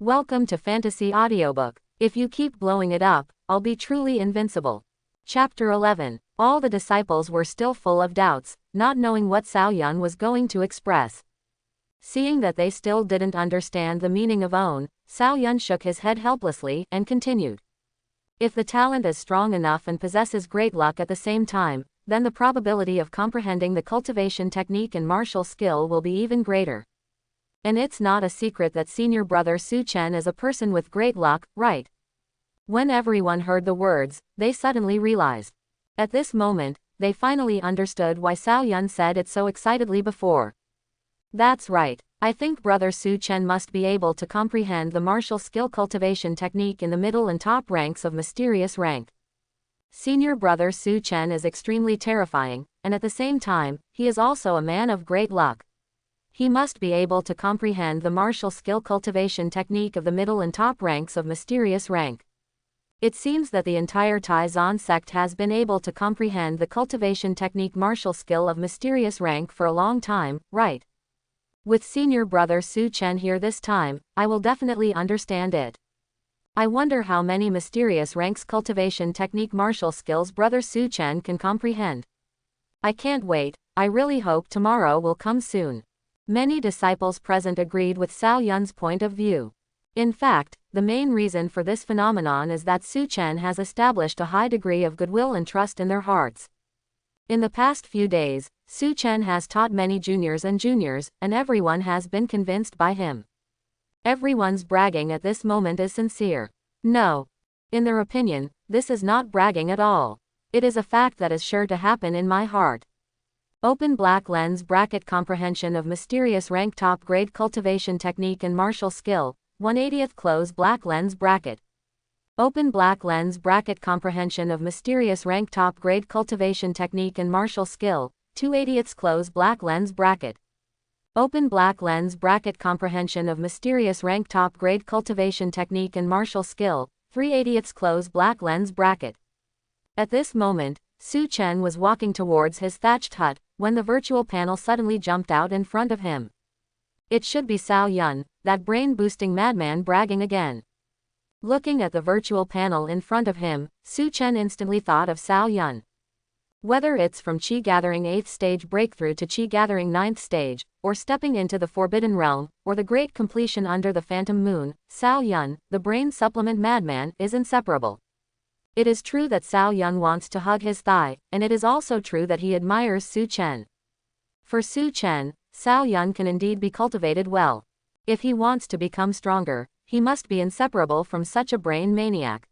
Welcome to Fantasy Audiobook. If you keep blowing it up, I'll be truly invincible. Chapter 11. All the disciples were still full of doubts, not knowing what Cao Yun was going to express. Seeing that they still didn't understand the meaning of own, Cao Yun shook his head helplessly and continued. If the talent is strong enough and possesses great luck at the same time, then the probability of comprehending the cultivation technique and martial skill will be even greater. And it's not a secret that senior brother Chen is a person with great luck, right? When everyone heard the words, they suddenly realized. At this moment, they finally understood why Cao Yun said it so excitedly before. That's right. I think brother Chen must be able to comprehend the martial skill cultivation technique in the middle and top ranks of mysterious rank. Senior brother Chen is extremely terrifying, and at the same time, he is also a man of great luck. He must be able to comprehend the martial skill cultivation technique of the middle and top ranks of mysterious rank. It seems that the entire Taizan sect has been able to comprehend the cultivation technique martial skill of mysterious rank for a long time, right? With senior brother Chen here this time, I will definitely understand it. I wonder how many mysterious ranks cultivation technique martial skills brother Chen can comprehend. I can't wait. I really hope tomorrow will come soon. Many disciples present agreed with Cao Yun's point of view. In fact, the main reason for this phenomenon is that Chen has established a high degree of goodwill and trust in their hearts. In the past few days, Chen has taught many juniors, and everyone has been convinced by him. Everyone's bragging at this moment is sincere. No. In their opinion, this is not bragging at all. It is a fact that is sure to happen in my heart. Open black lens bracket comprehension of mysterious rank top grade cultivation technique and martial skill, 1/80th close black lens bracket. Open black lens bracket comprehension of mysterious rank top grade cultivation technique and martial skill, 2/80ths close black lens bracket. Open black lens bracket comprehension of mysterious rank top grade cultivation technique and martial skill, 3/80ths close black lens bracket. At this moment, Chen was walking towards his thatched hut, when the virtual panel suddenly jumped out in front of him. It should be Cao Yun, that brain-boosting madman bragging again. Looking at the virtual panel in front of him, Chen instantly thought of Cao Yun. Whether it's from Qi Gathering 8th stage breakthrough to Qi Gathering 9th stage, or stepping into the Forbidden Realm, or the great completion under the Phantom Moon, Cao Yun, the brain supplement madman, is inseparable. It is true that Cao Yun wants to hug his thigh, and it is also true that he admires Chen. For Chen, Cao Yun can indeed be cultivated well. If he wants to become stronger, he must be inseparable from such a brain maniac.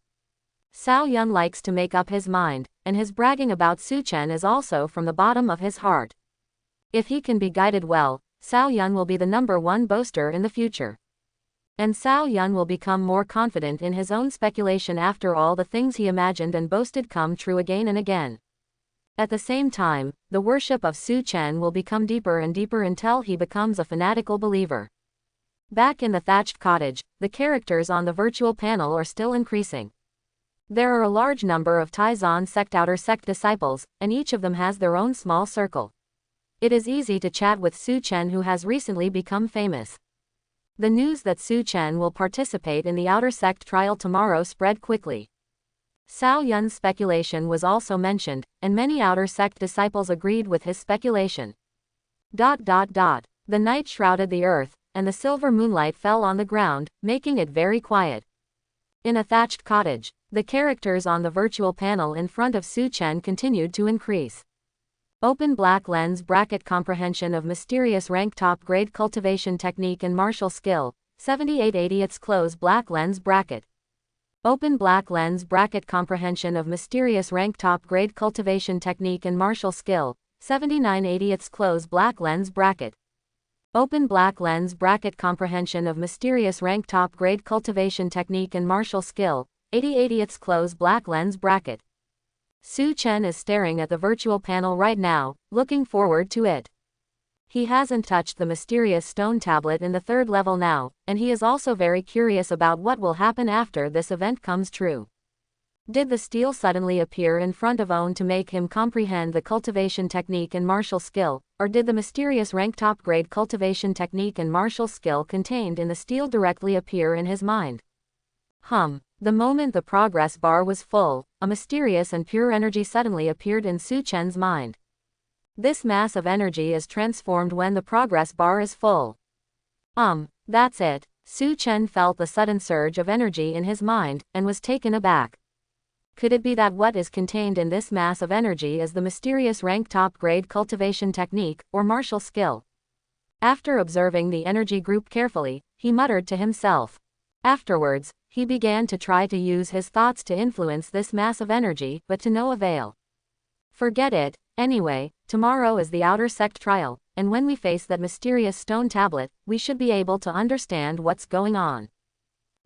Cao Yun likes to make up his mind, and his bragging about Chen is also from the bottom of his heart. If he can be guided well, Cao Yun will be the #1 boaster in the future. And Cao Yun will become more confident in his own speculation after all the things he imagined and boasted come true again and again. At the same time, the worship of Chen will become deeper and deeper until he becomes a fanatical believer. Back in the thatched cottage, the characters on the virtual panel are still increasing. There are a large number of Taizan sect outer sect disciples, and each of them has their own small circle. It is easy to chat with Chen, who has recently become famous. The news that Chen will participate in the outer sect trial tomorrow spread quickly. Cao Yun's speculation was also mentioned, and many outer sect disciples agreed with his speculation. The night shrouded the earth, and the silver moonlight fell on the ground, making it very quiet. In a thatched cottage, the characters on the virtual panel in front of Chen continued to increase. Open black lens bracket comprehension of mysterious rank top grade cultivation technique and martial skill, 78/80ths close black lens bracket. Open black lens bracket comprehension of mysterious rank top grade cultivation technique and martial skill, 79/80ths close black lens bracket. Open black lens bracket comprehension of mysterious rank top grade cultivation technique and martial skill, 80/80ths close black lens bracket. Chen is staring at the virtual panel right now, looking forward to it. He hasn't touched the mysterious stone tablet in the 3rd level now, and he is also very curious about what will happen after this event comes true. Did the steel suddenly appear in front of Owen to make him comprehend the cultivation technique and martial skill, or did the mysterious rank top-grade cultivation technique and martial skill contained in the steel directly appear in his mind? The moment the progress bar was full, a mysterious and pure energy suddenly appeared in Su Chen's mind. This mass of energy is transformed when the progress bar is full. That's it. Su Chen felt the sudden surge of energy in his mind, and was taken aback. Could it be that what is contained in this mass of energy is the mysterious rank top-grade cultivation technique, or martial skill? After observing the energy group carefully, he muttered to himself. Afterwards, he began to try to use his thoughts to influence this mass of energy, but to no avail. Forget it. Anyway, tomorrow is the outer sect trial, and when we face that mysterious stone tablet, we should be able to understand what's going on.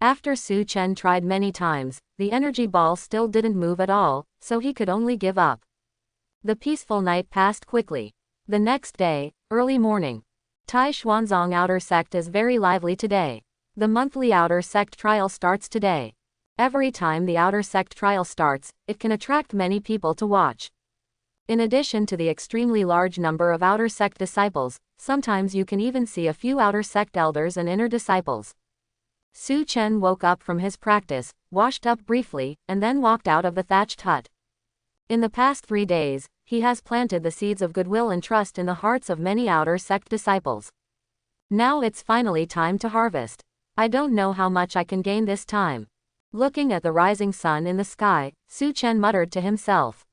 After Su Chen tried many times, the energy ball still didn't move at all, so he could only give up. The peaceful night passed quickly. The next day, early morning. Tai Xuanzong outer sect is very lively today. The monthly outer sect trial starts today. Every time the outer sect trial starts, it can attract many people to watch. In addition to the extremely large number of outer sect disciples, sometimes you can even see a few outer sect elders and inner disciples. Su Chen woke up from his practice, washed up briefly, and then walked out of the thatched hut. In the past 3 days, he has planted the seeds of goodwill and trust in the hearts of many outer sect disciples. Now it's finally time to harvest. I don't know how much I can gain this time. Looking at the rising sun in the sky, Su Chen muttered to himself.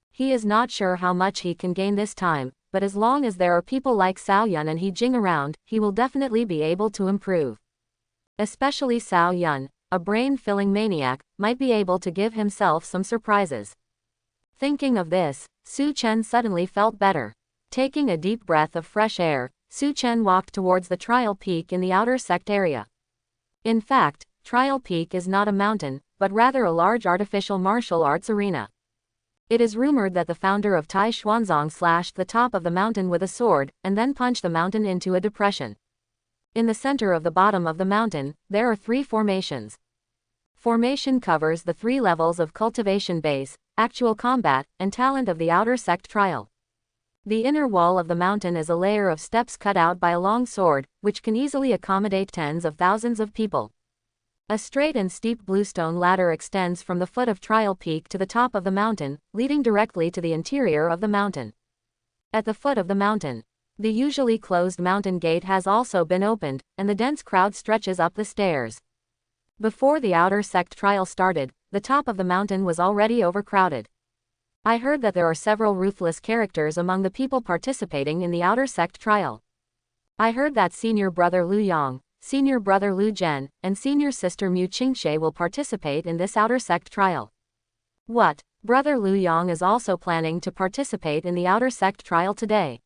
He is not sure how much he can gain this time, but as long as there are people like Cao Yun and He Jing around, he will definitely be able to improve. Especially Cao Yun, a brain-filling maniac, might be able to give himself some surprises. Thinking of this, Su Chen suddenly felt better. Taking a deep breath of fresh air, Su Chen walked towards the trial peak in the outer sect area. In fact, Trial Peak is not a mountain, but rather a large artificial martial arts arena. It is rumored that the founder of Tai Xuanzong slashed the top of the mountain with a sword, and then punched the mountain into a depression. In the center of the bottom of the mountain, there are 3 formations. Formation covers the 3 levels of cultivation base, actual combat, and talent of the outer sect trial. The inner wall of the mountain is a layer of steps cut out by a long sword, which can easily accommodate tens of thousands of people. A straight and steep bluestone ladder extends from the foot of Trial Peak to the top of the mountain, leading directly to the interior of the mountain. At the foot of the mountain, the usually closed mountain gate has also been opened, and the dense crowd stretches up the stairs. Before the outer sect trial started, the top of the mountain was already overcrowded. I heard that there are several ruthless characters among the people participating in the outer sect trial. I heard that senior brother Liu Yang, senior brother Liu Zhen, and senior sister Mu Qingxue will participate in this outer sect trial. What? Brother Liu Yang is also planning to participate in the outer sect trial today.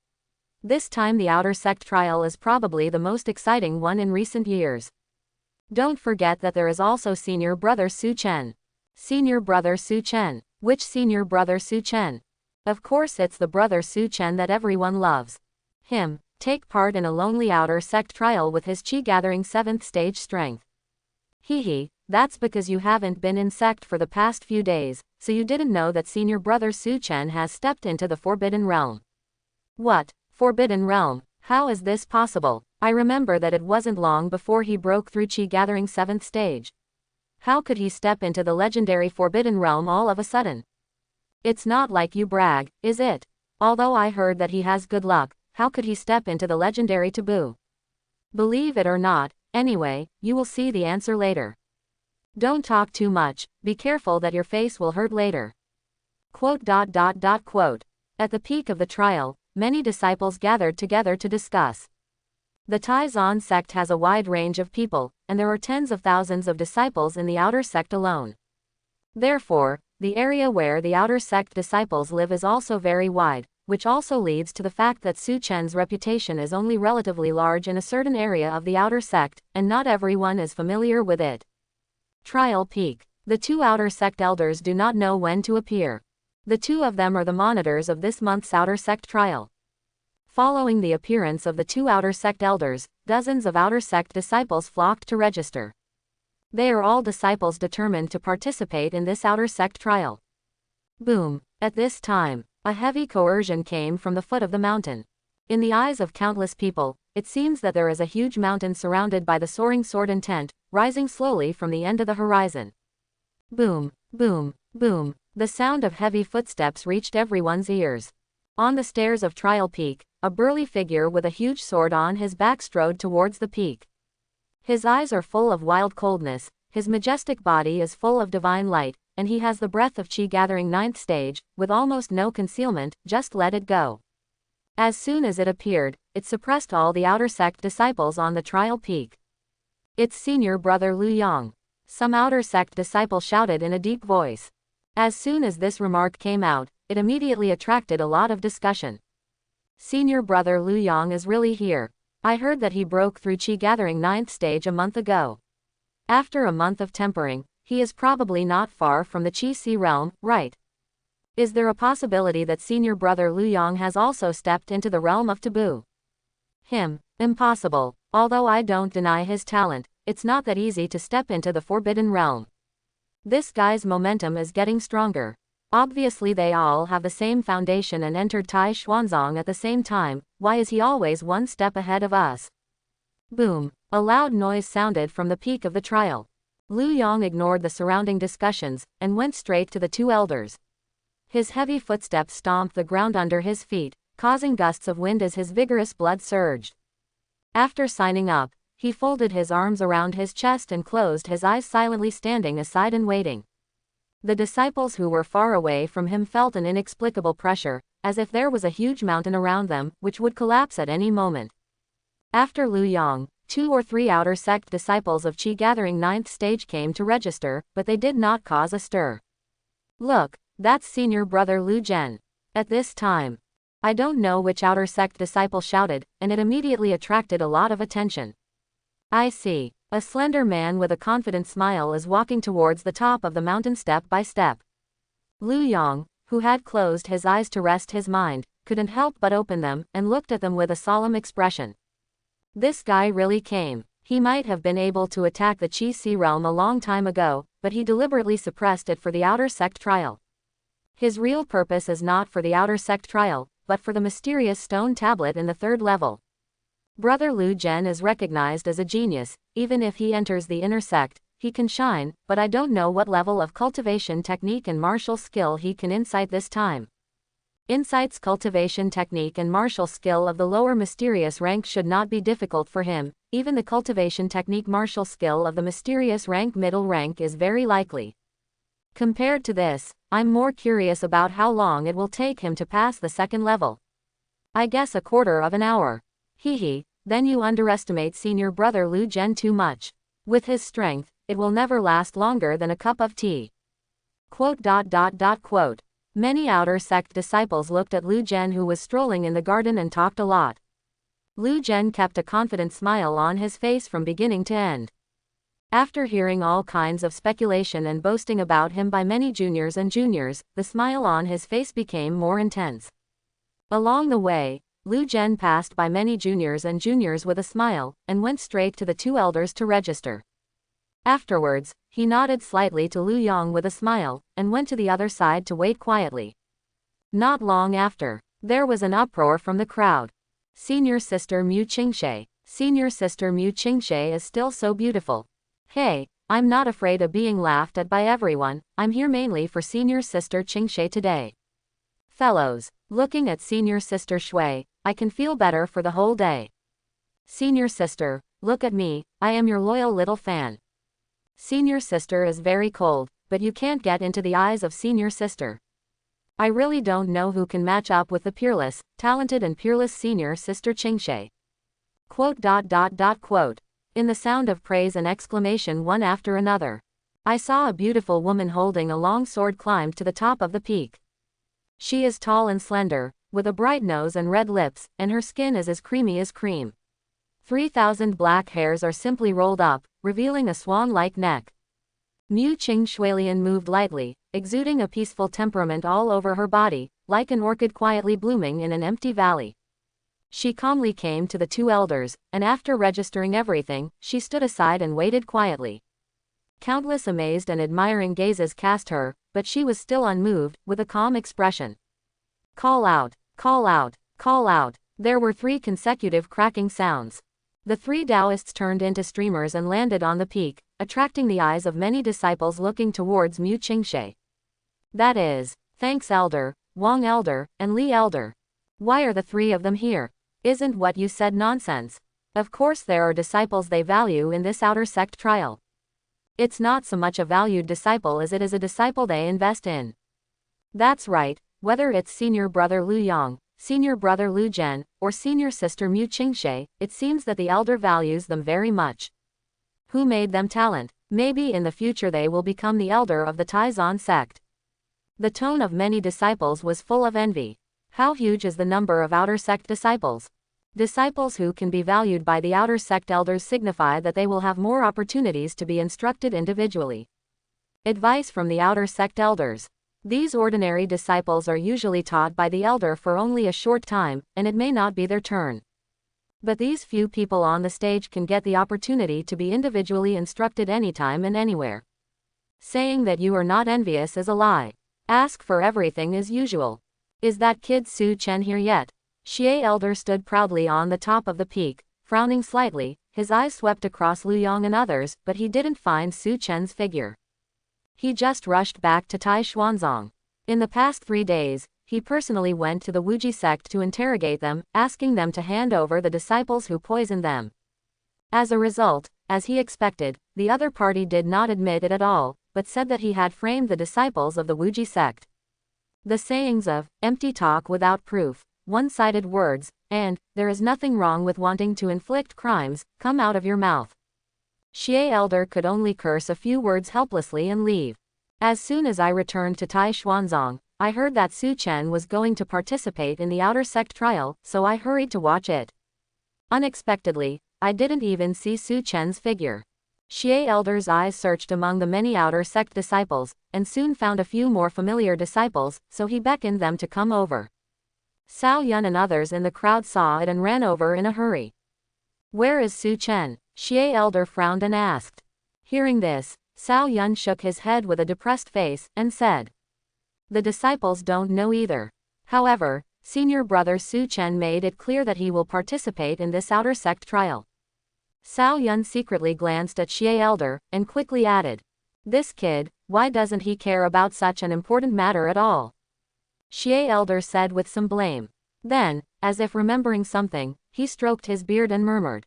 This time the outer sect trial is probably the most exciting one in recent years. Don't forget that there is also senior brother Su Chen. Senior brother Su Chen. Which senior brother Su Chen? Of course it's the brother Su Chen that everyone loves. Him, take part in a lonely outer sect trial with his chi gathering 7th stage strength. Hehe, that's because you haven't been in sect for the past few days, so you didn't know that senior brother Su Chen has stepped into the Forbidden Realm. What? Forbidden Realm? How is this possible? I remember that it wasn't long before he broke through chi gathering 7th stage. How could he step into the legendary Forbidden Realm all of a sudden? It's not like you brag, is it? Although I heard that he has good luck, how could he step into the legendary taboo? Believe it or not, anyway, you will see the answer later. Don't talk too much, be careful that your face will hurt later. Quote. At the peak of the trial, many disciples gathered together to discuss. The Taizan sect has a wide range of people, and there are tens of thousands of disciples in the outer sect alone. Therefore, the area where the outer sect disciples live is also very wide, which also leads to the fact that Su Chen's reputation is only relatively large in a certain area of the outer sect, and not everyone is familiar with it. Trial Peak. The 2 outer sect elders do not know when to appear. The 2 of them are the monitors of this month's outer sect trial. Following the appearance of the 2 outer sect elders, dozens of outer sect disciples flocked to register. They are all disciples determined to participate in this outer sect trial. Boom. At this time, a heavy coercion came from the foot of the mountain. In the eyes of countless people, it seems that there is a huge mountain surrounded by the soaring sword and tent, rising slowly from the end of the horizon. Boom, boom, boom. The sound of heavy footsteps reached everyone's ears. On the stairs of Trial Peak, a burly figure with a huge sword on his back strode towards the peak. His eyes are full of wild coldness, his majestic body is full of divine light, and he has the breath of Qi gathering 9th stage, with almost no concealment, just let it go. As soon as it appeared, it suppressed all the outer sect disciples on the Trial Peak. It's senior brother Lu Yang. Some outer sect disciple shouted in a deep voice. As soon as this remark came out, it immediately attracted a lot of discussion. Senior brother Lu Yang is really here. I heard that he broke through Qi gathering 9th stage a month ago. After a month of tempering, he is probably not far from the Qi Sea realm, right? Is there a possibility that senior brother Lu Yang has also stepped into the realm of taboo? Impossible. Although I don't deny his talent, it's not that easy to step into the forbidden realm. This guy's momentum is getting stronger. Obviously they all have the same foundation and entered Tai Xuanzong at the same time. Why is he always one step ahead of us? Boom. A loud noise sounded from the peak of the trial. Lu Yang ignored the surrounding discussions, and went straight to the two elders. His heavy footsteps stomped the ground under his feet, causing gusts of wind as his vigorous blood surged. After signing up, he folded his arms around his chest and closed his eyes, silently standing aside and waiting. The disciples who were far away from him felt an inexplicable pressure, as if there was a huge mountain around them, which would collapse at any moment. After Lu Yang, 2 or 3 outer sect disciples of Qi gathering 9th stage came to register, but they did not cause a stir. Look, that's senior brother Lu Zhen. At this time, I don't know which outer sect disciple shouted, and it immediately attracted a lot of attention. I see. A slender man with a confident smile is walking towards the top of the mountain step by step. Lu Yang, who had closed his eyes to rest his mind, couldn't help but open them, and looked at them with a solemn expression. This guy really came. He might have been able to attack the Qi Sea realm a long time ago, but he deliberately suppressed it for the outer sect trial. His real purpose is not for the outer sect trial, but for the mysterious stone tablet in the 3rd level. Brother Lu Zhen is recognized as a genius. Even if he enters the inner sect, he can shine, but I don't know what level of cultivation technique and martial skill he can incite this time. Insight's cultivation technique and martial skill of the lower mysterious rank should not be difficult for him. Even the cultivation technique martial skill of the mysterious rank middle rank is very likely. Compared to this, I'm more curious about how long it will take him to pass the 2nd level. I guess a quarter of an hour. Hehe, then you underestimate senior brother Lu Zhen too much. With his strength, it will never last longer than a cup of tea. Quote. Many outer sect disciples looked at Lu Zhen, who was strolling in the garden, and talked a lot. Lu Zhen kept a confident smile on his face from beginning to end. After hearing all kinds of speculation and boasting about him by many juniors, the smile on his face became more intense. Along the way, Lu Zhen passed by many juniors with a smile, and went straight to the 2 elders to register. Afterwards, he nodded slightly to Lu Yang with a smile, and went to the other side to wait quietly. Not long after, there was an uproar from the crowd. Senior sister Mu Qingxue. Senior sister Mu Qingxue is still so beautiful. Hey, I'm not afraid of being laughed at by everyone. I'm here mainly for senior sister Qingxue today. Fellows, looking at senior sister Shui, I can feel better for the whole day. Senior sister, look at me, I am your loyal little fan. Senior sister is very cold, but you can't get into the eyes of senior sister. I really don't know who can match up with the peerless, talented and peerless senior sister Qingxue. Quote. In the sound of praise and exclamation one after another, I saw a beautiful woman holding a long sword climb to the top of the peak. She is tall and slender, with a bright nose and red lips, and her skin is as creamy as cream. 3,000 black hairs are simply rolled up, revealing a swan-like neck. Mu Qingxue moved lightly, exuding a peaceful temperament all over her body, like an orchid quietly blooming in an empty valley. She calmly came to the 2 elders, and after registering everything, she stood aside and waited quietly. Countless amazed and admiring gazes cast her, but she was still unmoved, with a calm expression. Call out, call out, call out. There were 3 consecutive cracking sounds. The 3 Taoists turned into streamers and landed on the peak, attracting the eyes of many disciples looking towards Mu Qingxue. That is, thanks Elder, Wang Elder, and Li Elder. Why are the 3 of them here? Isn't what you said nonsense? Of course there are disciples they value in this outer sect trial. It's not so much a valued disciple as it is a disciple they invest in. That's right, whether it's senior brother Lu Yang, senior brother Lu Zhen, or senior sister Mu Qingxue, it seems that the elder values them very much. Who made them talent? Maybe in the future they will become the elder of the Taizan sect. The tone of many disciples was full of envy. How huge is the number of outer sect disciples? Disciples who can be valued by the outer sect elders signify that they will have more opportunities to be instructed individually. Advice from the outer sect elders. These ordinary disciples are usually taught by the elder for only a short time, and it may not be their turn. But these few people on the stage can get the opportunity to be individually instructed anytime and anywhere. Saying that you are not envious is a lie. Ask for everything as usual. Is that kid Su Chen here yet? Xie Elder stood proudly on the top of the peak, frowning slightly. His eyes swept across Lu Yang and others, but he didn't find Su Chen's figure. He just rushed back to Tai Xuanzong. In the past 3 days, he personally went to the Wuji sect to interrogate them, asking them to hand over the disciples who poisoned them. As a result, as he expected, the other party did not admit it at all, but said that he had framed the disciples of the Wuji sect. The sayings of, empty talk without proof, one-sided words, and, there is nothing wrong with wanting to inflict crimes, come out of your mouth. Xie Elder could only curse a few words helplessly and leave. As soon as I returned to Tai Xuanzong, I heard that Su Chen was going to participate in the outer sect trial, so I hurried to watch it. Unexpectedly, I didn't even see Su Chen's figure. Xie Elder's eyes searched among the many outer sect disciples, and soon found a few more familiar disciples, so he beckoned them to come over. Cao Yun and others in the crowd saw it and ran over in a hurry. Where is Su Chen? Xie Elder frowned and asked. Hearing this, Cao Yun shook his head with a depressed face, and said, the disciples don't know either. However, senior brother Su Chen made it clear that he will participate in this outer sect trial. Cao Yun secretly glanced at Xie Elder, and quickly added, this kid, why doesn't he care about such an important matter at all? Xie Elder said with some blame. Then, as if remembering something, he stroked his beard and murmured.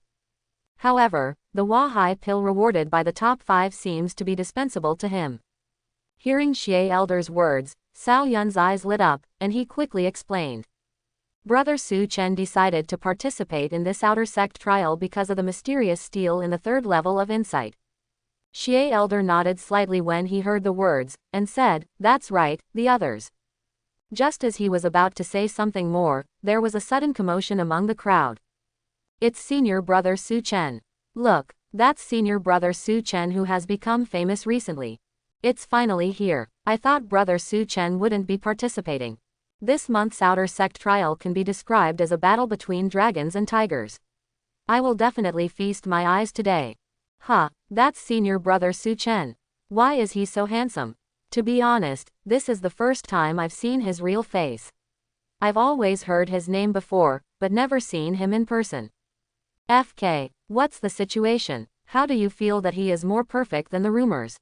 However, the Wahai pill rewarded by the top 5 seems to be dispensable to him. Hearing Xie Elder's words, Cao Yun's eyes lit up, and he quickly explained. Brother Su Chen decided to participate in this outer sect trial because of the mysterious steel in the 3rd level of insight. Xie Elder nodded slightly when he heard the words, and said, that's right, the others. Just as he was about to say something more, there was a sudden commotion among the crowd. It's senior brother Su Chen. Look, that's senior brother Su Chen who has become famous recently. It's finally here. I thought brother Su Chen wouldn't be participating. This month's outer sect trial can be described as a battle between dragons and tigers. I will definitely feast my eyes today. That's senior brother Su Chen. Why is he so handsome? To be honest, this is the first time I've seen his real face. I've always heard his name before, but never seen him in person. FK, what's the situation? How do you feel that he is more perfect than the rumors?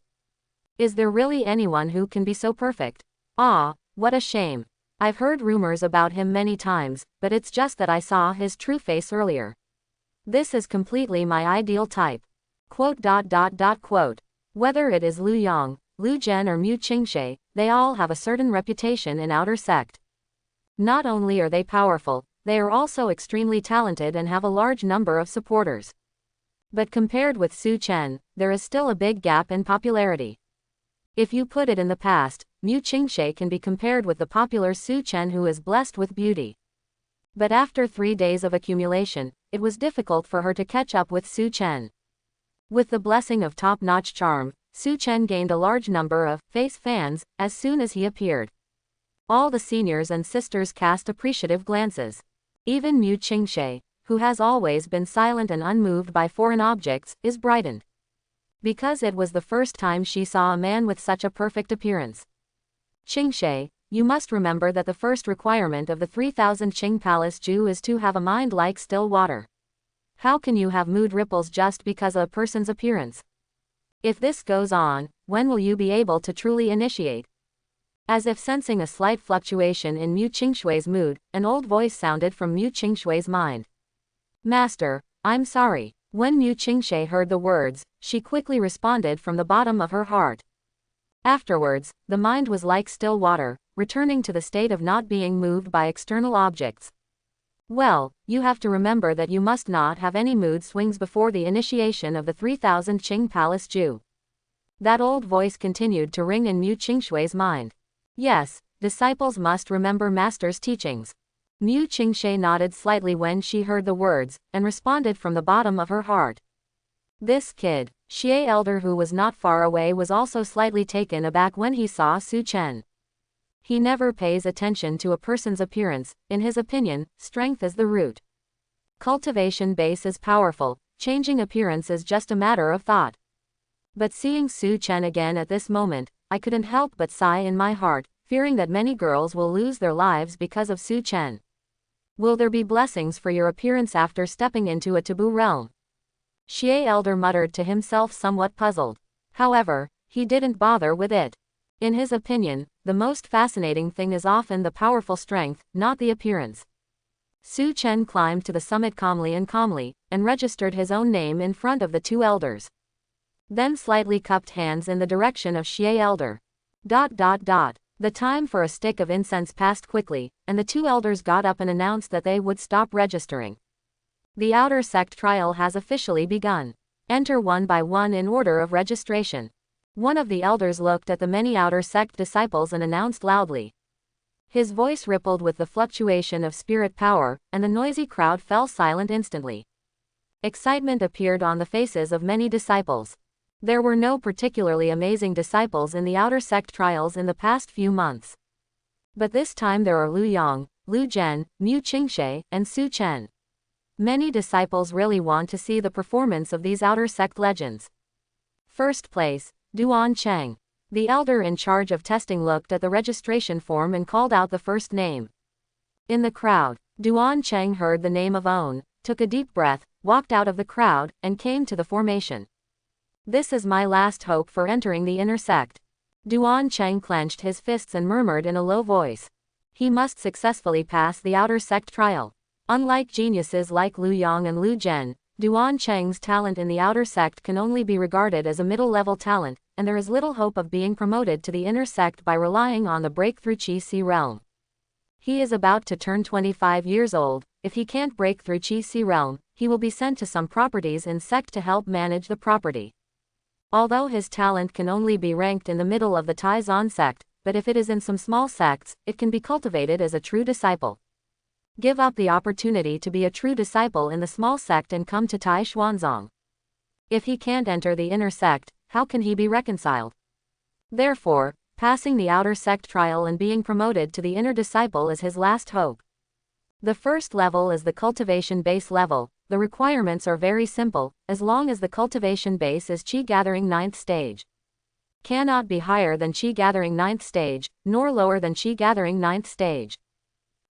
Is there really anyone who can be so perfect? What a shame. I've heard rumors about him many times, but it's just that I saw his true face earlier. This is completely my ideal type. Quote. Whether it is Lu Yang, Lu Zhen or Mu Qingxue, they all have a certain reputation in outer sect. Not only are they powerful, they are also extremely talented and have a large number of supporters. But compared with Su Chen, there is still a big gap in popularity. If you put it in the past, Mu Qingxue can be compared with the popular Su Chen who is blessed with beauty. But after 3 days of accumulation, it was difficult for her to catch up with Su Chen. With the blessing of top-notch charm, Su Chen gained a large number of face fans as soon as he appeared. All the seniors and sisters cast appreciative glances. Even Mu Qingxue, who has always been silent and unmoved by foreign objects, is brightened. because it was the first time she saw a man with such a perfect appearance. Qingxue, you must remember that the first requirement of the 3000 Qing Palace Ju is to have a mind like still water. How can you have mood ripples just because of a person's appearance? If this goes on, when will you be able to truly initiate? As if sensing a slight fluctuation in Mu Qingxue's mood, an old voice sounded from Mu Qingxue's mind. Master, I'm sorry. When Mu Qingxue heard the words, she quickly responded from the bottom of her heart. Afterwards, the mind was like still water, returning to the state of not being moved by external objects. Well, you have to remember that you must not have any mood swings before the initiation of the 3000 Qing Palace Ju. That old voice continued to ring in Mu Qingxue's mind. Yes, disciples must remember Master's teachings. Mu Qingxue nodded slightly when she heard the words, and responded from the bottom of her heart. This kid, Xie elder who was not far away, was also slightly taken aback when he saw Su Chen. He never pays attention to a person's appearance. In his opinion, strength is the root. Cultivation base is powerful, changing appearance is just a matter of thought. But seeing Su Chen again at this moment, I couldn't help but sigh in my heart, fearing that many girls will lose their lives because of Su Chen. Will there be blessings for your appearance after stepping into a taboo realm? Xie elder muttered to himself, somewhat puzzled. However, he didn't bother with it. In his opinion, the most fascinating thing is often the powerful strength, not the appearance. Su Chen climbed to the summit calmly, and registered his own name in front of the two elders. Then slightly cupped hands in the direction of Xie elder. The time for a stick of incense passed quickly, and the two elders got up and announced that they would stop registering. The outer sect trial has officially begun. Enter one by one in order of registration. One of the elders looked at the many outer sect disciples and announced loudly. His voice rippled with the fluctuation of spirit power, and the noisy crowd fell silent instantly. Excitement appeared on the faces of many disciples. There were no particularly amazing disciples in the outer sect trials in the past few months. But this time there are Lu Yang, Lu Zhen, Mu Qingxue, and Su Chen. Many disciples really want to see the performance of these outer sect legends. First place, Duan Chang. The elder in charge of testing looked at the registration form and called out the first name. In the crowd, Duan Chang heard the name of Own, took a deep breath, walked out of the crowd, and came to the formation. This is my last hope for entering the inner sect. Duan Chang clenched his fists and murmured in a low voice. He must successfully pass the outer sect trial. Unlike geniuses like Lu Yang and Lu Zhen, Duan Chang's talent in the outer sect can only be regarded as a middle-level talent, and there is little hope of being promoted to the inner sect by relying on the breakthrough Qi Si realm. He is about to turn 25 years old. If he can't break through Qi Si realm, he will be sent to some properties in sect to help manage the property. Although his talent can only be ranked in the middle of the Taizan sect, but if it is in some small sects, it can be cultivated as a true disciple. Give up the opportunity to be a true disciple in the small sect and come to Tai Xuanzong. If he can't enter the inner sect, how can he be reconciled? Therefore, passing the outer sect trial and being promoted to the inner disciple is his last hope. The first level is the cultivation base level. The requirements are very simple, as long as the cultivation base is Qi gathering 9th stage. Cannot be higher than Qi gathering 9th stage, nor lower than Qi gathering 9th stage.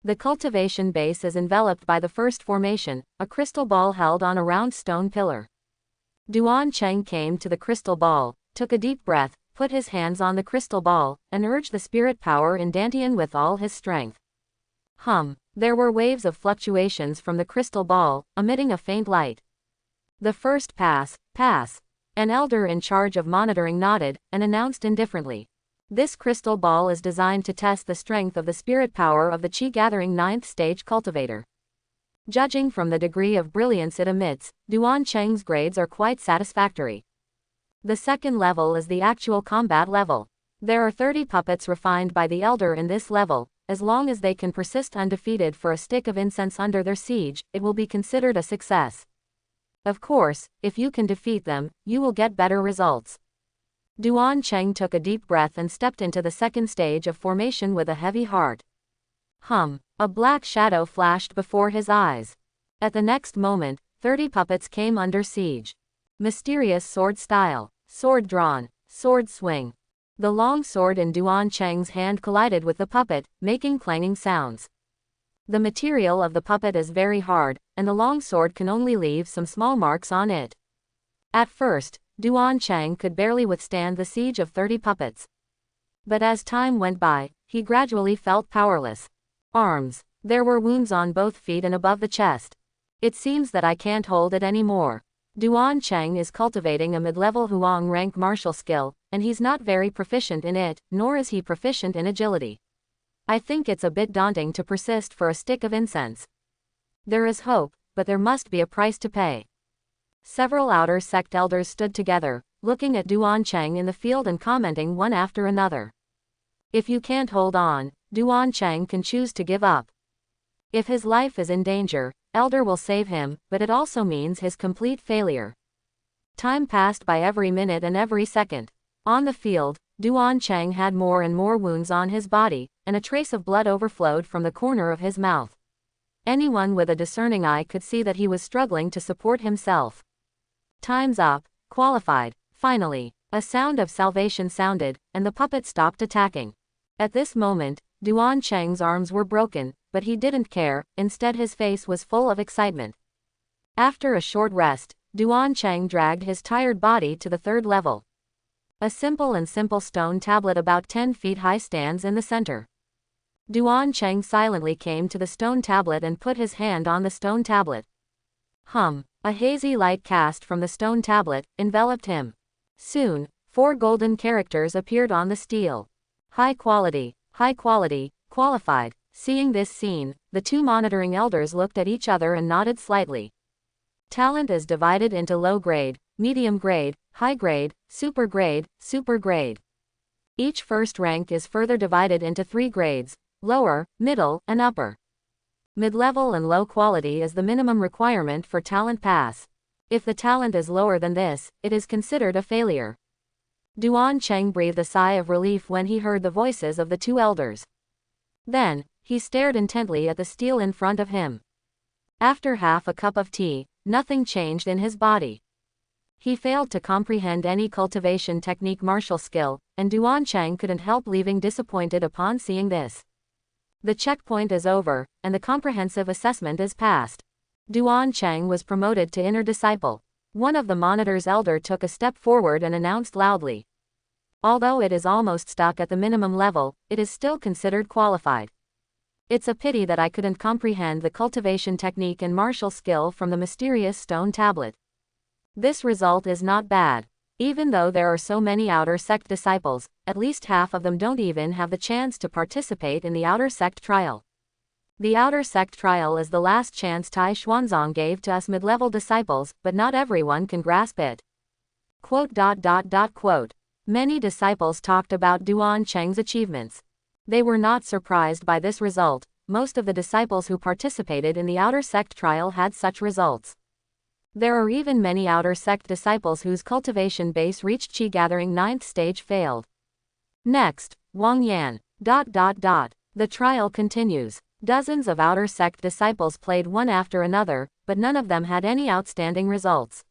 The cultivation base is enveloped by the first formation, a crystal ball held on a round stone pillar. Duan Chang came to the crystal ball, took a deep breath, put his hands on the crystal ball, and urged the spirit power in Dantian with all his strength. There were waves of fluctuations from the crystal ball, emitting a faint light. The first pass. An elder in charge of monitoring nodded, and announced indifferently. This crystal ball is designed to test the strength of the spirit power of the Qi gathering 9th stage cultivator. Judging from the degree of brilliance it emits, Duan Chang's grades are quite satisfactory. The second level is the actual combat level. There are 30 puppets refined by the elder in this level. As long as they can persist undefeated for a stick of incense under their siege, it will be considered a success. Of course, if you can defeat them, you will get better results. Duan Chang took a deep breath and stepped into the second stage of formation with a heavy heart. A black shadow flashed before his eyes. At the next moment, 30 puppets came under siege. Mysterious sword style. Sword drawn. Sword swing. The long sword in Duan Chang's hand collided with the puppet, making clanging sounds. The material of the puppet is very hard, and the long sword can only leave some small marks on it. At first, Duan Chang could barely withstand the siege of 30 puppets. But as time went by, he gradually felt powerless. Arms. There were wounds on both feet and above the chest. It seems that I can't hold it anymore. Duan Chang is cultivating a mid-level Huang rank martial skill, and he's not very proficient in it, nor is he proficient in agility. I think it's a bit daunting to persist for a stick of incense. There is hope, but there must be a price to pay. Several outer sect elders stood together, looking at Duan Chang in the field and commenting one after another. If you can't hold on, Duan Chang can choose to give up. If his life is in danger, Elder will save him, but it also means his complete failure. Time passed by every minute and every second. On the field, Duan Chang had more and more wounds on his body, and a trace of blood overflowed from the corner of his mouth. Anyone with a discerning eye could see that he was struggling to support himself. Time's up. Qualified. Finally, a sound of salvation sounded, and the puppet stopped attacking. At this moment, Duan Chang's arms were broken, but he didn't care, instead his face was full of excitement. After a short rest, Duan Chang dragged his tired body to the 3rd level. A simple stone tablet about 10 feet high stands in the center. Duan Chang silently came to the stone tablet and put his hand on the stone tablet. A hazy light cast from the stone tablet enveloped him. Soon, 4 golden characters appeared on the steel. High quality, qualified. Seeing this scene, the 2 monitoring elders looked at each other and nodded slightly. Talent is divided into low grade, medium grade, high grade, super grade, super grade. Each first rank is further divided into 3 grades: lower, middle, and upper. Mid-level and low quality is the minimum requirement for talent pass. If the talent is lower than this, it is considered a failure. Duan Chang breathed a sigh of relief when he heard the voices of the 2 elders. Then, he stared intently at the steel in front of him. After half a cup of tea, nothing changed in his body. He failed to comprehend any cultivation technique martial skill, and Duan Chang couldn't help leaving disappointed upon seeing this. The checkpoint is over, and the comprehensive assessment is passed. Duan Chang was promoted to inner disciple. One of the monitor's elder took a step forward and announced loudly. Although it is almost stuck at the minimum level, it is still considered qualified. It's a pity that I couldn't comprehend the cultivation technique and martial skill from the mysterious stone tablet. This result is not bad. Even though there are so many outer sect disciples, at least half of them don't even have the chance to participate in the outer sect trial. The outer sect trial is the last chance Tai Xuanzong gave to us mid-level disciples, but not everyone can grasp it. Many disciples talked about Duan Chang's achievements. They were not surprised by this result. Most of the disciples who participated in the outer sect trial had such results. There are even many outer sect disciples whose cultivation base reached Qi gathering 9th stage failed. Next, Wang Yan. The trial continues. Dozens of outer sect disciples played one after another, but none of them had any outstanding results.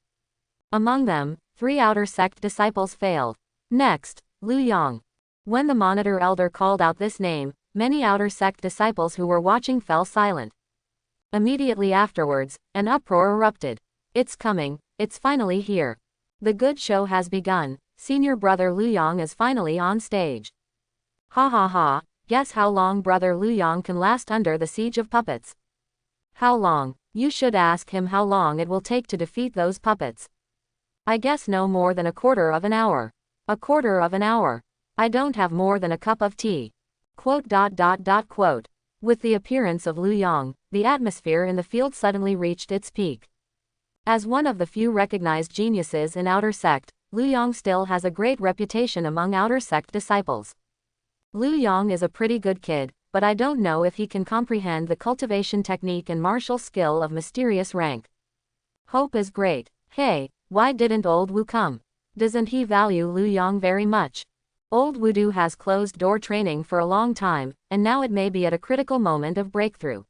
Among them, 3 outer sect disciples failed. Next, Lu Yang. When the monitor elder called out this name, many outer sect disciples who were watching fell silent. Immediately afterwards, an uproar erupted. It's coming, it's finally here. The good show has begun. Senior brother Lu Yang is finally on stage. Ha ha ha, guess how long brother Lu Yang can last under the siege of puppets. How long? You should ask him how long it will take to defeat those puppets. I guess no more than a quarter of an hour. A quarter of an hour. I don't have more than a cup of tea. With the appearance of Lu Yang, the atmosphere in the field suddenly reached its peak. As one of the few recognized geniuses in outer sect, Lu Yang still has a great reputation among outer sect disciples. Lu Yang is a pretty good kid, but I don't know if he can comprehend the cultivation technique and martial skill of mysterious rank. Hope is great. Hey, why didn't old Wu come? Doesn't he value Lu Yang very much? Old Wudu has closed door training for a long time, and now it may be at a critical moment of breakthrough.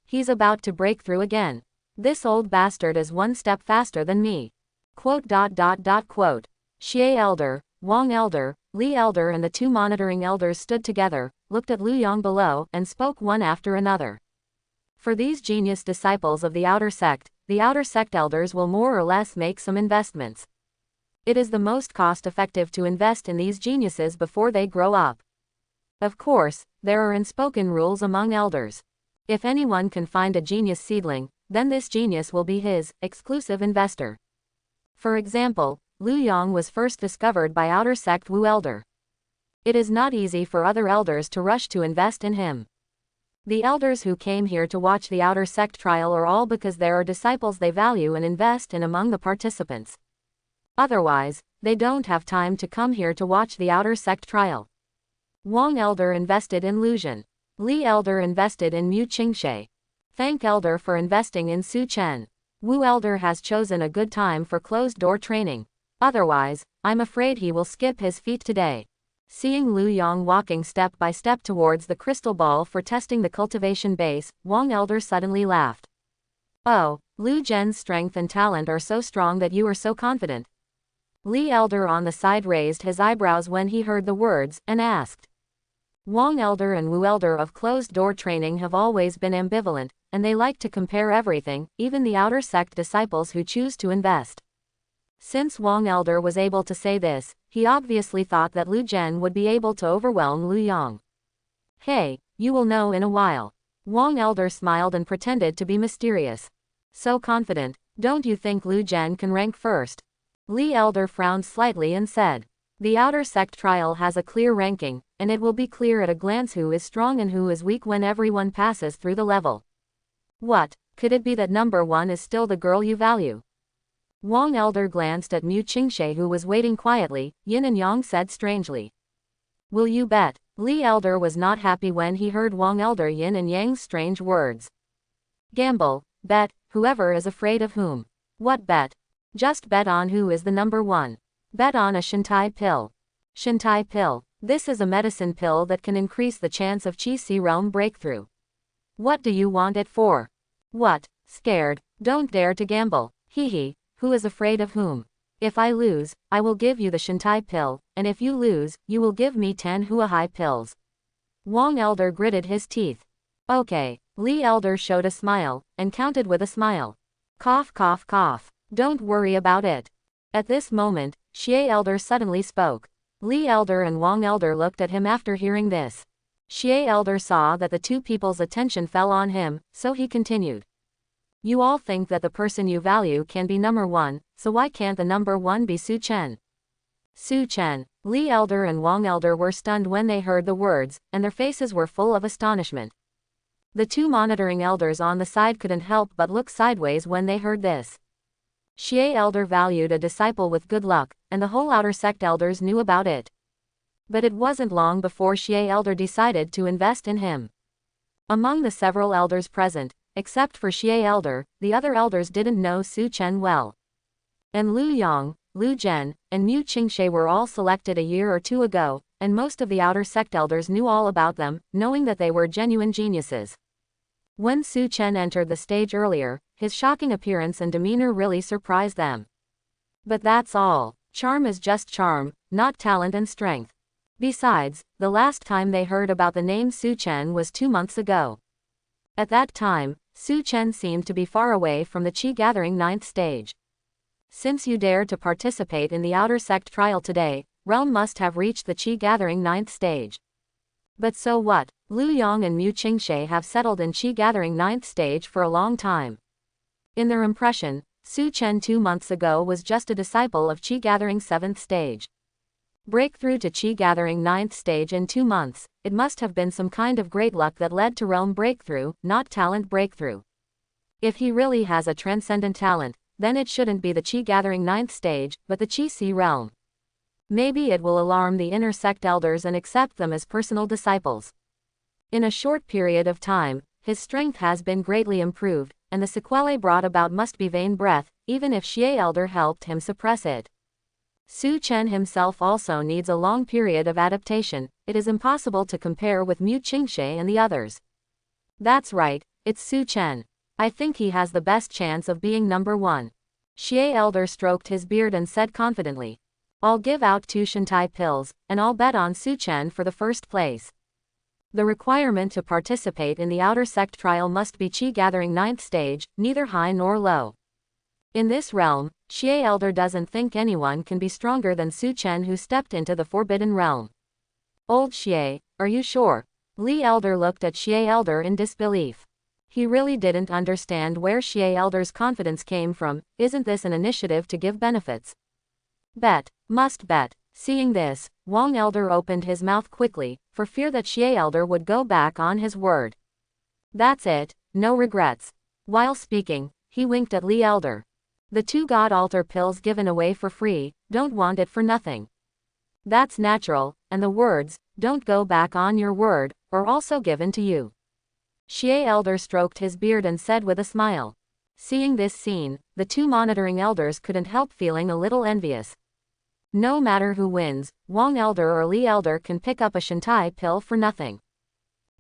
He's about to break through again. This old bastard is one step faster than me. Xie elder, Wang elder, Li elder and the two monitoring elders stood together, looked at Lu Yong below, and spoke one after another. For these genius disciples of the outer sect elders will more or less make some investments. It is the most cost-effective to invest in these geniuses before they grow up. Of course, there are unspoken rules among elders. If anyone can find a genius seedling, then this genius will be his exclusive investor. For example, Lu Yong was first discovered by outer sect Wu elder. It is not easy for other elders to rush to invest in him. The elders who came here to watch the outer sect trial are all because there are disciples they value and invest in among the participants. Otherwise, they don't have time to come here to watch the outer sect trial. Wang elder invested in Lu Zhen. Li elder invested in Mu Qingxue. Thank elder for investing in Su Chen. Wu elder has chosen a good time for closed-door training. Otherwise, I'm afraid he will skip his feet today. Seeing Lu Yong walking step by step towards the crystal ball for testing the cultivation base, Wang elder suddenly laughed. Oh, Lu Zhen's strength and talent are so strong that you are so confident. Li elder on the side raised his eyebrows when he heard the words, and asked. Wang elder and Wu elder of closed-door training have always been ambivalent, and they like to compare everything, even the outer sect disciples who choose to invest. Since Wang elder was able to say this, he obviously thought that Lu Zhen would be able to overwhelm Lu Yong. Hey, you will know in a while. Wang elder smiled and pretended to be mysterious. So confident, don't you think Lu Zhen can rank first? Li elder frowned slightly and said. The outer sect trial has a clear ranking, and it will be clear at a glance who is strong and who is weak when everyone passes through the level. What, could it be that number one is still the girl you value? Wang elder glanced at Mu Qingxue who was waiting quietly. Yin and Yang said strangely. Will you bet? Li elder was not happy when he heard Wang elder Yin and Yang's strange words. Gamble, bet, whoever is afraid of whom. What bet? Just bet on who is the number one. Bet on a Shantai pill. Shantai pill. This is a medicine pill that can increase the chance of Qi realm breakthrough. What do you want it for? What? Scared? Don't dare to gamble. Hee. Who is afraid of whom? If I lose, I will give you the Shantai pill, and if you lose, you will give me 10 Huahai pills. Wang elder gritted his teeth. Okay. Li elder showed a smile, and counted with a smile. Cough cough cough. Don't worry about it. At this moment, Xie elder suddenly spoke. Li elder and Wang elder looked at him after hearing this. Xie elder saw that the two people's attention fell on him, so he continued. You all think that the person you value can be number one, so why can't the number one be Su Chen? Su Chen. Li elder and Wang elder were stunned when they heard the words, and their faces were full of astonishment. The two monitoring elders on the side couldn't help but look sideways when they heard this. Xie elder valued a disciple with good luck, and the whole outer sect elders knew about it. But it wasn't long before Xie elder decided to invest in him. Among the several elders present, except for Xie elder, the other elders didn't know Su Chen well. And Lu Yong, Lu Zhen, and Mu Qingxue were all selected a year or two ago, and most of the outer sect elders knew all about them, knowing that they were genuine geniuses. When Su Chen entered the stage earlier, his shocking appearance and demeanor really surprised them. But that's all. Charm is just charm, not talent and strength. Besides, the last time they heard about the name Su Chen was 2 months ago. At that time, Su Chen seemed to be far away from the Qi Gathering 9th stage. Since you dared to participate in the outer sect trial today, Realm must have reached the Qi Gathering 9th stage. But so what? Lu Yong and Mu Qingxue have settled in Qi Gathering 9th stage for a long time. In their impression, Su Chen 2 months ago was just a disciple of Qi Gathering 7th stage. Breakthrough to Qi Gathering 9th stage in 2 months, it must have been some kind of great luck that led to realm breakthrough, not talent breakthrough. If he really has a transcendent talent, then it shouldn't be the Qi Gathering 9th stage, but the Qi realm. Maybe it will alarm the inner sect elders and accept them as personal disciples. In a short period of time, his strength has been greatly improved, and the sequelae brought about must be vain breath, even if Xie elder helped him suppress it. Su Chen himself also needs a long period of adaptation. It is impossible to compare with Mu Qingxue and the others. That's right, it's Su Chen. I think he has the best chance of being number one. Xie Elder stroked his beard and said confidently. I'll give out 2 Shantai pills, and I'll bet on Su Chen for the first place. The requirement to participate in the outer sect trial must be Qi gathering 9th stage, neither high nor low. In this realm, Xie Elder doesn't think anyone can be stronger than Su Chen, who stepped into the Forbidden Realm. Old Xie, are you sure? Li Elder looked at Xie Elder in disbelief. He really didn't understand where Xie Elder's confidence came from. Isn't this an initiative to give benefits? Bet. Must bet. Seeing this, Wang Elder opened his mouth quickly, for fear that Xie Elder would go back on his word. That's it, no regrets. While speaking, he winked at Li Elder. The 2 God Altar pills given away for free, don't want it for nothing. That's natural, and the words, don't go back on your word, are also given to you. Xie Elder stroked his beard and said with a smile. Seeing this scene, the 2 monitoring elders couldn't help feeling a little envious. No matter who wins, Wang Elder or Li Elder can pick up a Shantai pill for nothing.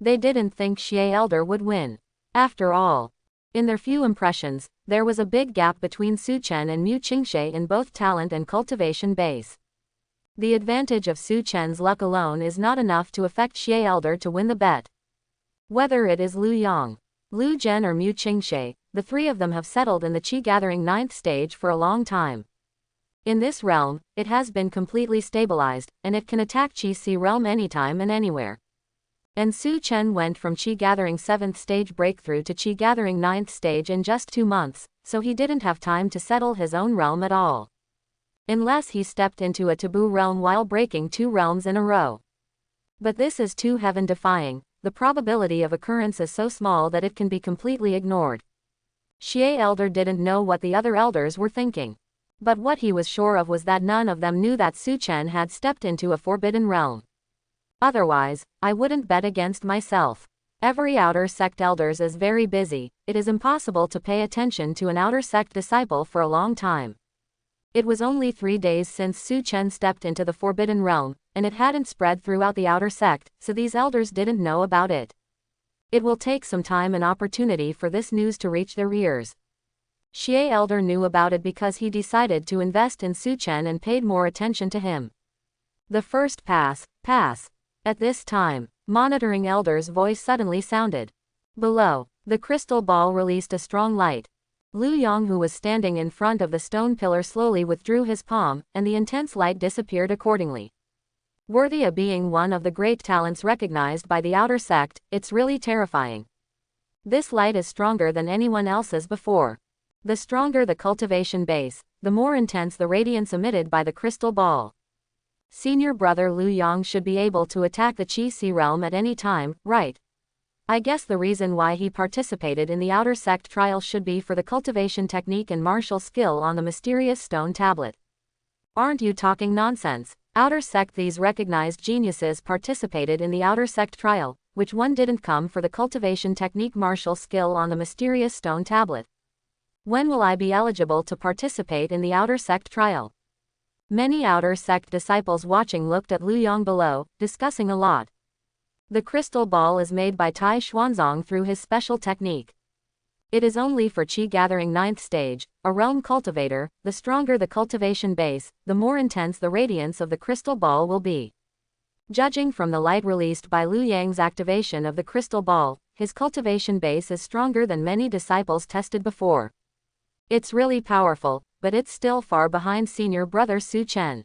They didn't think Xie Elder would win. After all, in their few impressions, there was a big gap between Su Chen and Mu Qingxue in both talent and cultivation base. The advantage of Su Chen's luck alone is not enough to affect Xie Elder to win the bet. Whether it is Lu Yang, Lu Zhen or Mu Qingxue, the 3 of them have settled in the Qi gathering 9th stage for a long time. In this realm, it has been completely stabilized, and it can attack Qi Si realm anytime and anywhere. And Su Chen went from Qi gathering 7th stage breakthrough to Qi gathering 9th stage in just 2 months, so he didn't have time to settle his own realm at all. Unless he stepped into a taboo realm while breaking 2 realms in a row. But this is too heaven-defying. The probability of occurrence is so small that it can be completely ignored. Xie Elder didn't know what the other elders were thinking. But what he was sure of was that none of them knew that Su Chen had stepped into a forbidden realm. Otherwise, I wouldn't bet against myself. Every outer sect elders is very busy. It is impossible to pay attention to an outer sect disciple for a long time. It was only 3 days since Su Chen stepped into the Forbidden Realm, and it hadn't spread throughout the outer sect, so these elders didn't know about it. It will take some time and opportunity for this news to reach their ears. Xie Elder knew about it because he decided to invest in Su Chen and paid more attention to him. The first pass. At this time, monitoring Elder's voice suddenly sounded. Below, the crystal ball released a strong light. Lu Yang, who was standing in front of the stone pillar, slowly withdrew his palm, and the intense light disappeared accordingly. Worthy of being one of the great talents recognized by the outer sect, it's really terrifying. This light is stronger than anyone else's before. The stronger the cultivation base, the more intense the radiance emitted by the crystal ball. Senior brother Lu Yang should be able to attack the Qi Si realm at any time, right? I guess the reason why he participated in the outer sect trial should be for the cultivation technique and martial skill on the mysterious stone tablet. Aren't you talking nonsense? Outer sect, these recognized geniuses participated in the outer sect trial. Which one didn't come for the cultivation technique martial skill on the mysterious stone tablet? When will I be eligible to participate in the outer sect trial? Many outer sect disciples watching looked at Lu Yang below, discussing a lot. The crystal ball is made by Tai Xuanzong through his special technique. It is only for Qi gathering 9th stage, a realm cultivator. The stronger the cultivation base, the more intense the radiance of the crystal ball will be. Judging from the light released by Lu Yang's activation of the crystal ball, his cultivation base is stronger than many disciples tested before. It's really powerful, but it's still far behind senior brother Su Chen.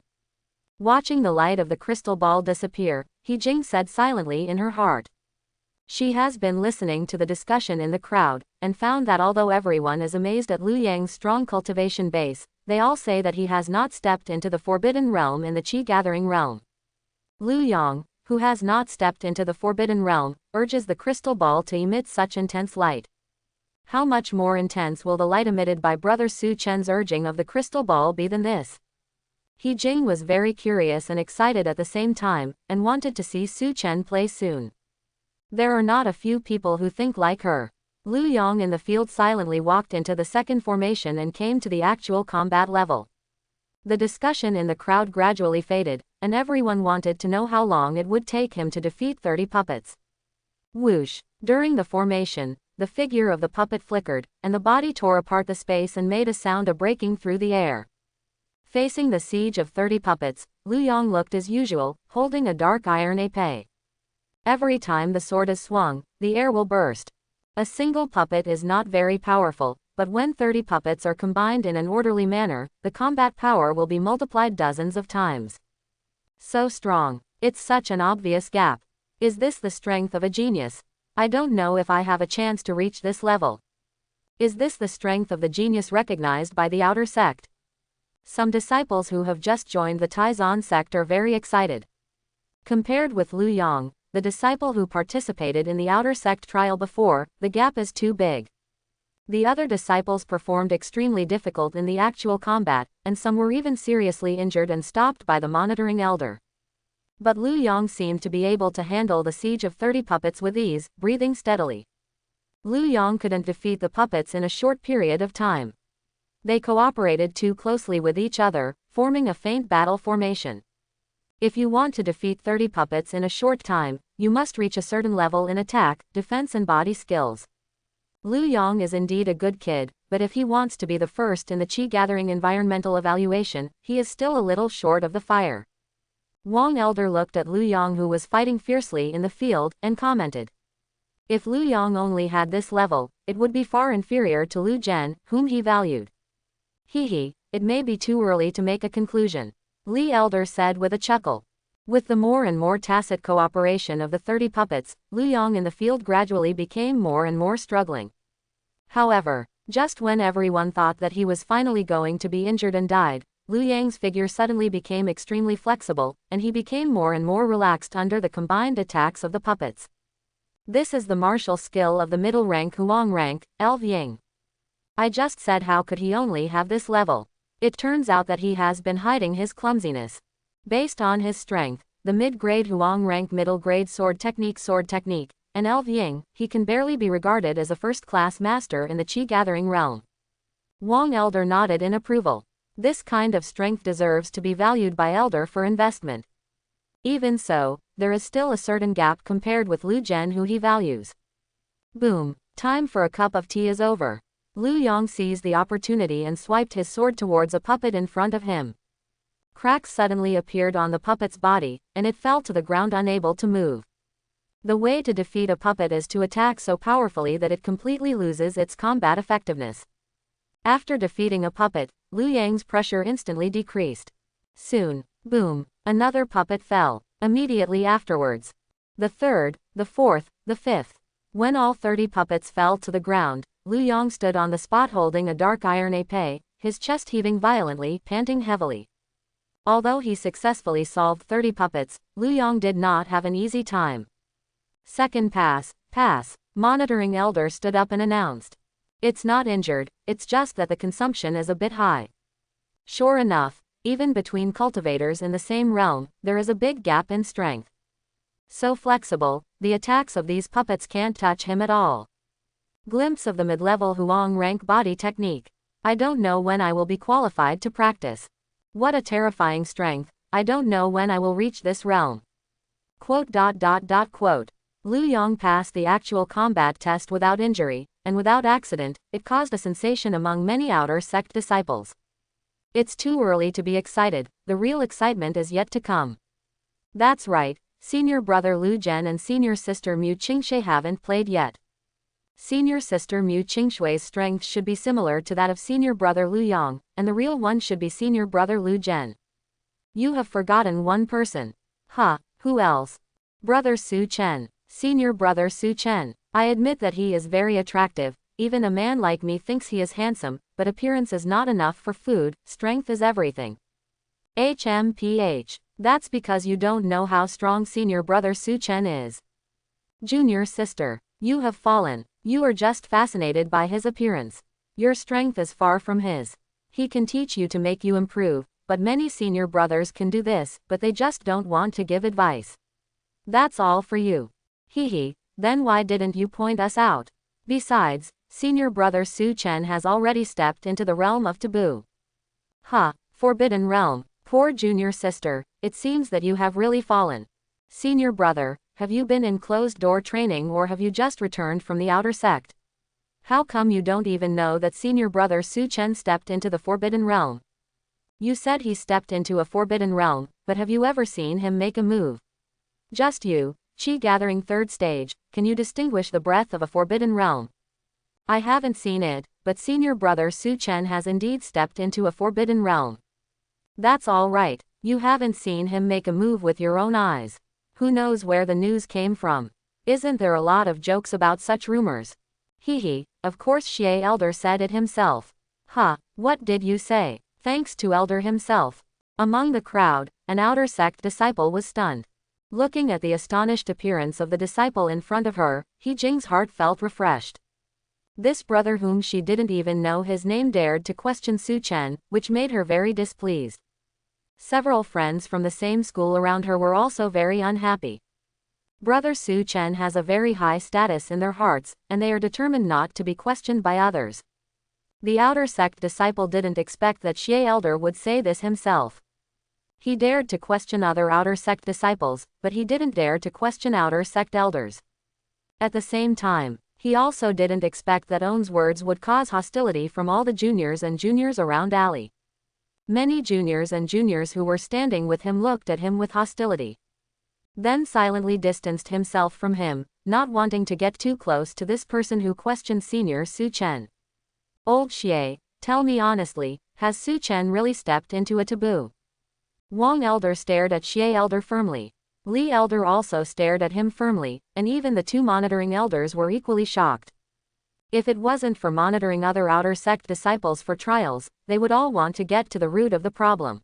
Watching the light of the crystal ball disappear, He Jing said silently in her heart. She has been listening to the discussion in the crowd, and found that although everyone is amazed at Lu Yang's strong cultivation base, they all say that he has not stepped into the forbidden realm in the Qi gathering realm. Lu Yang, who has not stepped into the forbidden realm, urges the crystal ball to emit such intense light. How much more intense will the light emitted by brother Su Chen's urging of the crystal ball be than this? He Jing was very curious and excited at the same time, and wanted to see Su Chen play soon. There are not a few people who think like her. Lu Yang in the field silently walked into the second formation and came to the actual combat level. The discussion in the crowd gradually faded, and everyone wanted to know how long it would take him to defeat 30 puppets. Whoosh! During the formation, the figure of the puppet flickered, and the body tore apart the space and made a sound of breaking through the air. Facing the siege of 30 puppets, Lu Yong looked as usual, holding a dark iron épée. Every time the sword is swung, the air will burst. A single puppet is not very powerful, but when 30 puppets are combined in an orderly manner, the combat power will be multiplied dozens of times. So strong. It's such an obvious gap. Is this the strength of a genius? I don't know if I have a chance to reach this level. Is this the strength of the genius recognized by the outer sect? Some disciples who have just joined the Taizan sect are very excited. Compared with Lu Yong, the disciple who participated in the outer sect trial before, the gap is too big. The other disciples performed extremely difficult in the actual combat, and some were even seriously injured and stopped by the monitoring elder. But Lu Yong seemed to be able to handle the siege of 30 puppets with ease, breathing steadily. Lu Yong couldn't defeat the puppets in a short period of time. They cooperated too closely with each other, forming a faint battle formation. If you want to defeat 30 puppets in a short time, you must reach a certain level in attack, defense and body skills. Lu Yong is indeed a good kid, but if he wants to be the first in the Qi gathering environmental evaluation, he is still a little short of the fire. Wang Elder looked at Lu Yong, who was fighting fiercely in the field, and commented. If Lu Yong only had this level, it would be far inferior to Lu Zhen, whom he valued. He, it may be too early to make a conclusion, Li Elder said with a chuckle. With the more and more tacit cooperation of the 30 puppets, Lu Yong in the field gradually became more and more struggling. However, just when everyone thought that he was finally going to be injured and died, Lu Yang's figure suddenly became extremely flexible, and he became more and more relaxed under the combined attacks of the puppets. This is the martial skill of the middle rank Huang rank, Ying. I just said how could he only have this level? It turns out that he has been hiding his clumsiness. Based on his strength, the mid-grade Huang rank middle-grade sword technique, and Ying, he can barely be regarded as a first-class master in the Qi gathering realm. Wang Elder nodded in approval. This kind of strength deserves to be valued by Elder for investment. Even so, there is still a certain gap compared with Lu Zhen, who he values. Boom. Time for a cup of tea is over. Lu Yong seized the opportunity and swiped his sword towards a puppet in front of him. Cracks suddenly appeared on the puppet's body, and it fell to the ground unable to move. The way to defeat a puppet is to attack so powerfully that it completely loses its combat effectiveness. After defeating a puppet, Lu Yang's pressure instantly decreased. Soon, boom, another puppet fell. Immediately afterwards, the third, the fourth, the fifth. When all 30 puppets fell to the ground, Lu Yong stood on the spot holding a dark iron épée, his chest heaving violently, panting heavily. Although he successfully solved 30 puppets, Lu Yong did not have an easy time. Second pass. Monitoring elder stood up and announced. It's not injured, it's just that the consumption is a bit high. Sure enough, even between cultivators in the same realm, there is a big gap in strength. So flexible, the attacks of these puppets can't touch him at all. Glimpse of the mid-level Huang rank body technique. I don't know when I will be qualified to practice. What a terrifying strength, I don't know when I will reach this realm. Lu Yong passed the actual combat test without injury, and without accident. It caused a sensation among many outer sect disciples. It's too early to be excited, the real excitement is yet to come. That's right, senior brother Lu Zhen and senior sister Mu Qingxue haven't played yet. Senior sister Mu Qingxue's strength should be similar to that of senior brother Lu Yong, and the real one should be senior brother Lu Zhen. You have forgotten one person. Who else? Brother Su Chen. Senior brother Su Chen. I admit that he is very attractive, even a man like me thinks he is handsome, but appearance is not enough for food, strength is everything. HMPH. That's because you don't know how strong senior brother Su Chen is. Junior sister. You have fallen. You are just fascinated by his appearance. Your strength is far from his. He can teach you to make you improve, but many senior brothers can do this, but they just don't want to give advice. That's all for you. Then why didn't you point us out? Besides, senior brother Su Chen has already stepped into the realm of taboo. Forbidden realm. Poor junior sister, it seems that you have really fallen. Senior brother, have you been in closed-door training or have you just returned from the outer sect? How come you don't even know that senior brother Su Chen stepped into the Forbidden Realm? You said he stepped into a Forbidden Realm, but have you ever seen him make a move? Just you, Qi gathering 3rd stage, can you distinguish the breadth of a Forbidden Realm? I haven't seen it, but senior brother Su Chen has indeed stepped into a Forbidden Realm. That's all right, you haven't seen him make a move with your own eyes. Who knows where the news came from? Isn't there a lot of jokes about such rumors? Hee, of course Xie Elder said it himself. Huh, what did you say? Thanks to Elder himself. Among the crowd, an outer sect disciple was stunned. Looking at the astonished appearance of the disciple in front of her, He Jing's heart felt refreshed. This brother whom she didn't even know his name dared to question Su Chen, which made her very displeased. Several friends from the same school around her were also very unhappy. Brother Su Chen has a very high status in their hearts, and they are determined not to be questioned by others. The outer sect disciple didn't expect that Xie Elder would say this himself. He dared to question other outer sect disciples, but he didn't dare to question outer sect elders. At the same time, he also didn't expect that On's words would cause hostility from all the juniors and juniors around Ali. Many juniors and juniors who were standing with him looked at him with hostility. Then silently distanced himself from him, not wanting to get too close to this person who questioned senior Su Chen. Old Xie, tell me honestly, has Su Chen really stepped into a taboo? Wang Elder stared at Xie Elder firmly. Li Elder also stared at him firmly, and even the 2 monitoring elders were equally shocked. If it wasn't for monitoring other outer sect disciples for trials, they would all want to get to the root of the problem.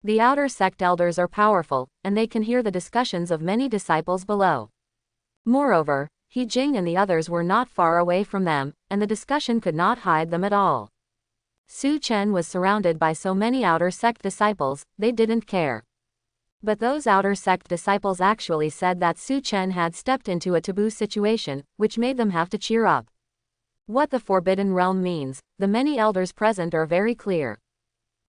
The outer sect elders are powerful, and they can hear the discussions of many disciples below. Moreover, He Jing and the others were not far away from them, and the discussion could not hide them at all. Su Chen was surrounded by so many outer sect disciples, they didn't care. But those outer sect disciples actually said that Su Chen had stepped into a taboo situation, which made them have to cheer up. What the Forbidden Realm means, the many elders present are very clear.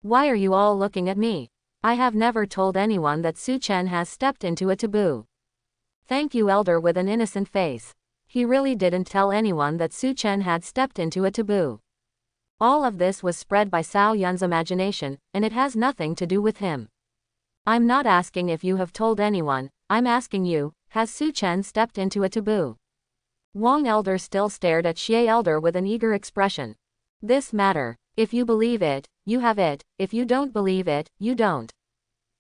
Why are you all looking at me? I have never told anyone that Su Chen has stepped into a taboo. Thank you, Elder with an innocent face. He really didn't tell anyone that Su Chen had stepped into a taboo. All of this was spread by Cao Yun's imagination, and it has nothing to do with him. I'm not asking if you have told anyone, I'm asking you, has Su Chen stepped into a taboo? Wang Elder still stared at Xie Elder with an eager expression. This matter, if you believe it, you have it, if you don't believe it, you don't.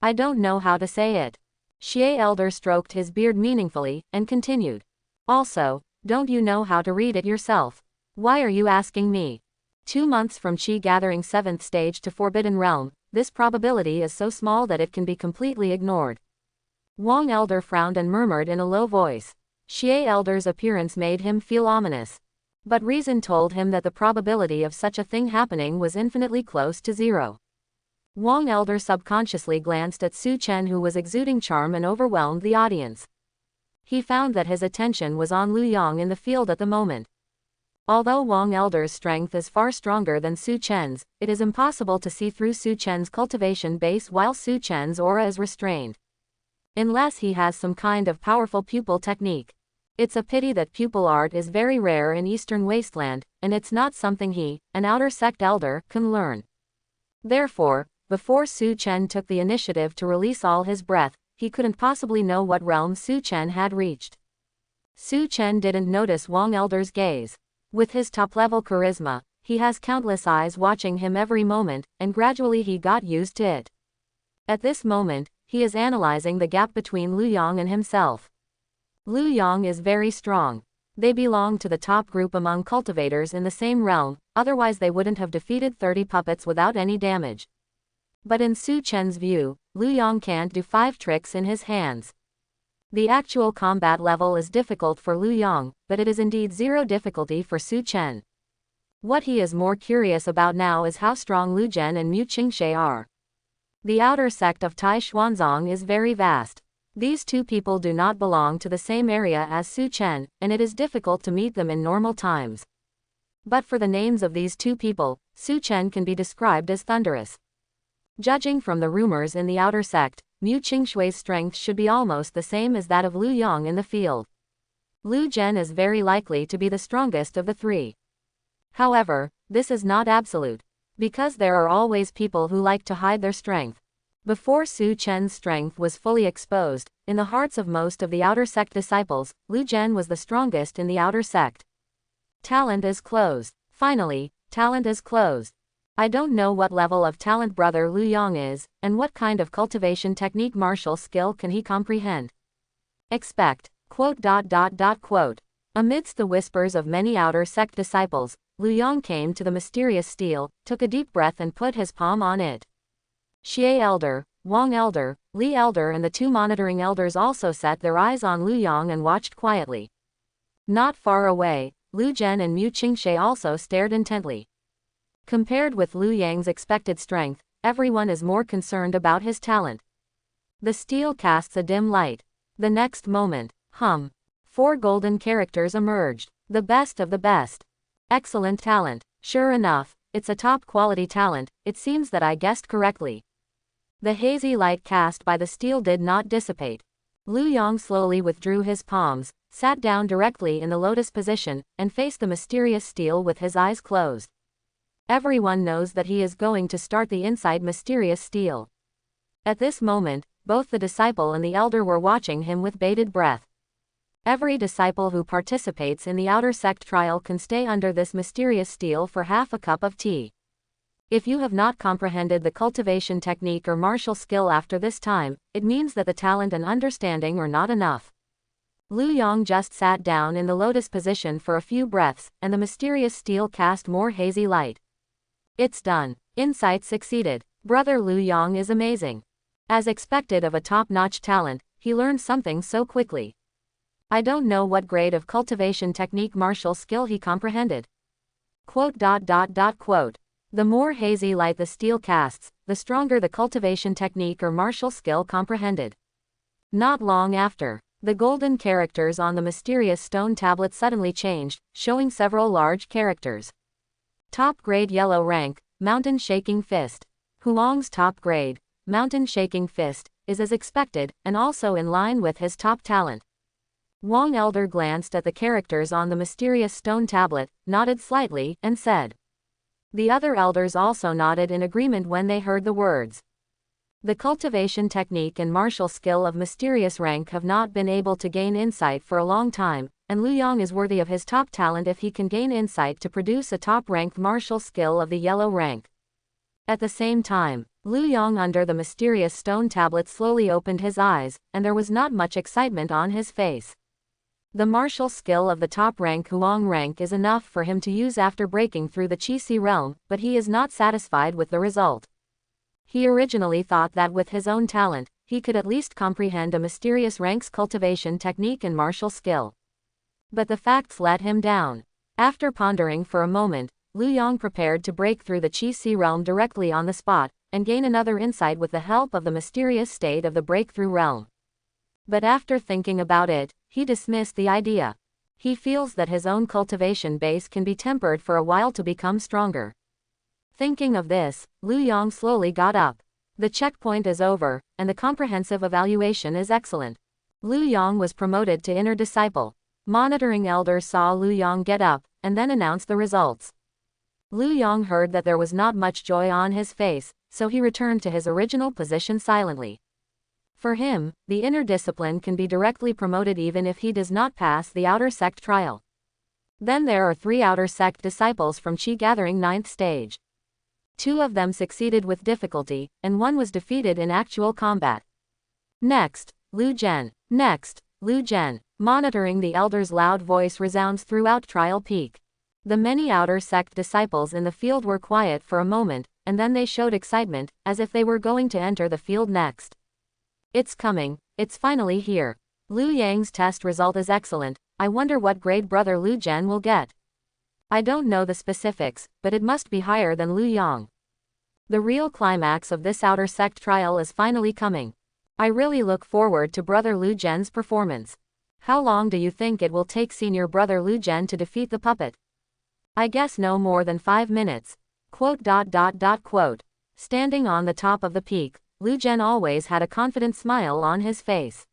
I don't know how to say it. Xie Elder stroked his beard meaningfully, and continued. Also, don't you know how to read it yourself? Why are you asking me? 2 months from Qi gathering 7th stage to Forbidden Realm, this probability is so small that it can be completely ignored. Wang Elder frowned and murmured in a low voice. Xie Elder's appearance made him feel ominous. But reason told him that the probability of such a thing happening was infinitely close to 0. Wang Elder subconsciously glanced at Su Chen, who was exuding charm and overwhelmed the audience. He found that his attention was on Lu Yang in the field at the moment. Although Wang Elder's strength is far stronger than Su Chen's, it is impossible to see through Su Chen's cultivation base while Su Chen's aura is restrained. Unless he has some kind of powerful pupil technique. It's a pity that pupil art is very rare in Eastern Wasteland, and it's not something he, an outer sect elder, can learn. Therefore, before Su Chen took the initiative to release all his breath, he couldn't possibly know what realm Su Chen had reached. Su Chen didn't notice Wang Elder's gaze. With his top-level charisma, he has countless eyes watching him every moment, and gradually he got used to it. At this moment, he is analyzing the gap between Lu Yang and himself. Lu Yang is very strong. They belong to the top group among cultivators in the same realm, otherwise they wouldn't have defeated 30 puppets without any damage. But in Su Chen's view, Lu Yang can't do 5 tricks in his hands. The actual combat level is difficult for Lu Yang, but it is indeed 0 difficulty for Su Chen. What he is more curious about now is how strong Lu Zhen and Mu Qingxue are. The outer sect of Tai Xuanzong is very vast. These 2 people do not belong to the same area as Su Chen, and it is difficult to meet them in normal times. But for the names of these 2 people, Su Chen can be described as thunderous. Judging from the rumors in the outer sect, Mu Qingxue's strength should be almost the same as that of Lu Yang in the field. Lu Zhen is very likely to be the strongest of the 3. However, this is not absolute. Because there are always people who like to hide their strength. Before Su Chen's strength was fully exposed, in the hearts of most of the outer sect disciples, Lu Zhen was the strongest in the outer sect. Talent is closed. Finally, talent is closed. I don't know what level of talent brother Lu Yang is, and what kind of cultivation technique martial skill can he comprehend. Expect. Quote. Amidst the whispers of many outer sect disciples, Lu Yang came to the mysterious stele, took a deep breath and put his palm on it. Xie Elder, Wang Elder, Li Elder and the two monitoring elders also set their eyes on Lu Yang and watched quietly. Not far away, Lu Zhen and Mu Qingxue also stared intently. Compared with Lu Yang's expected strength, everyone is more concerned about his talent. The stele casts a dim light. The next moment, 4 golden characters emerged. The best of the best. Excellent talent. Sure enough, it's a top quality talent, it seems that I guessed correctly. The hazy light cast by the stele did not dissipate. Lu Yang slowly withdrew his palms, sat down directly in the lotus position, and faced the mysterious stele with his eyes closed. Everyone knows that he is going to start the inside mysterious stele. At this moment, both the disciple and the elder were watching him with bated breath. Every disciple who participates in the outer sect trial can stay under this mysterious stele for half a cup of tea. If you have not comprehended the cultivation technique or martial skill after this time, it means that the talent and understanding are not enough. Lu Yang just sat down in the lotus position for a few breaths, and the mysterious stele cast more hazy light. It's done. Insight succeeded. Brother Lu Yang is amazing. As expected of a top-notch talent, he learned something so quickly. I don't know what grade of cultivation technique martial skill he comprehended. Quote. The more hazy light the stele casts, the stronger the cultivation technique or martial skill comprehended. Not long after, the golden characters on the mysterious stone tablet suddenly changed, showing several large characters. Top grade yellow rank, Mountain Shaking Fist. Huang's top grade, Mountain Shaking Fist, is as expected, and also in line with his top talent. Wang Elder glanced at the characters on the mysterious stone tablet, nodded slightly, and said. The other elders also nodded in agreement when they heard the words. The cultivation technique and martial skill of mysterious rank have not been able to gain insight for a long time, and Lu Yang is worthy of his top talent if he can gain insight to produce a top-ranked martial skill of the yellow rank. At the same time, Lu Yang under the mysterious stone tablet slowly opened his eyes, and there was not much excitement on his face. The martial skill of the top-rank Huang rank is enough for him to use after breaking through the Qi realm, but he is not satisfied with the result. He originally thought that with his own talent, he could at least comprehend a mysterious rank's cultivation technique and martial skill. But the facts let him down. After pondering for a moment, Lu Yang prepared to break through the Qi realm directly on the spot, and gain another insight with the help of the mysterious state of the breakthrough realm. But after thinking about it, he dismissed the idea. He feels that his own cultivation base can be tempered for a while to become stronger. Thinking of this, Lu Yang slowly got up. The checkpoint is over, and the comprehensive evaluation is excellent. Lu Yang was promoted to inner disciple. Monitoring elders saw Lu Yang get up, and then announced the results. Lu Yang heard that there was not much joy on his face, so he returned to his original position silently. For him, the inner discipline can be directly promoted even if he does not pass the outer sect trial. Then there are 3 outer sect disciples from Qi gathering 9th stage. 2 of them succeeded with difficulty, and 1 was defeated in actual combat. Next, Lu Zhen. Next, Lu Zhen. Monitoring the elder's loud voice resounds throughout Trial Peak. The many outer sect disciples in the field were quiet for a moment, and then they showed excitement, as if they were going to enter the field next. It's coming, it's finally here. Lu Yang's test result is excellent, I wonder what grade brother Lu Zhen will get. I don't know the specifics, but it must be higher than Lu Yang. The real climax of this outer sect trial is finally coming. I really look forward to brother Lu Zhen's performance. How long do you think it will take senior brother Lu Zhen to defeat the puppet? I guess no more than 5 minutes. Quote. Standing on the top of the peak, Lu Zhen always had a confident smile on his face.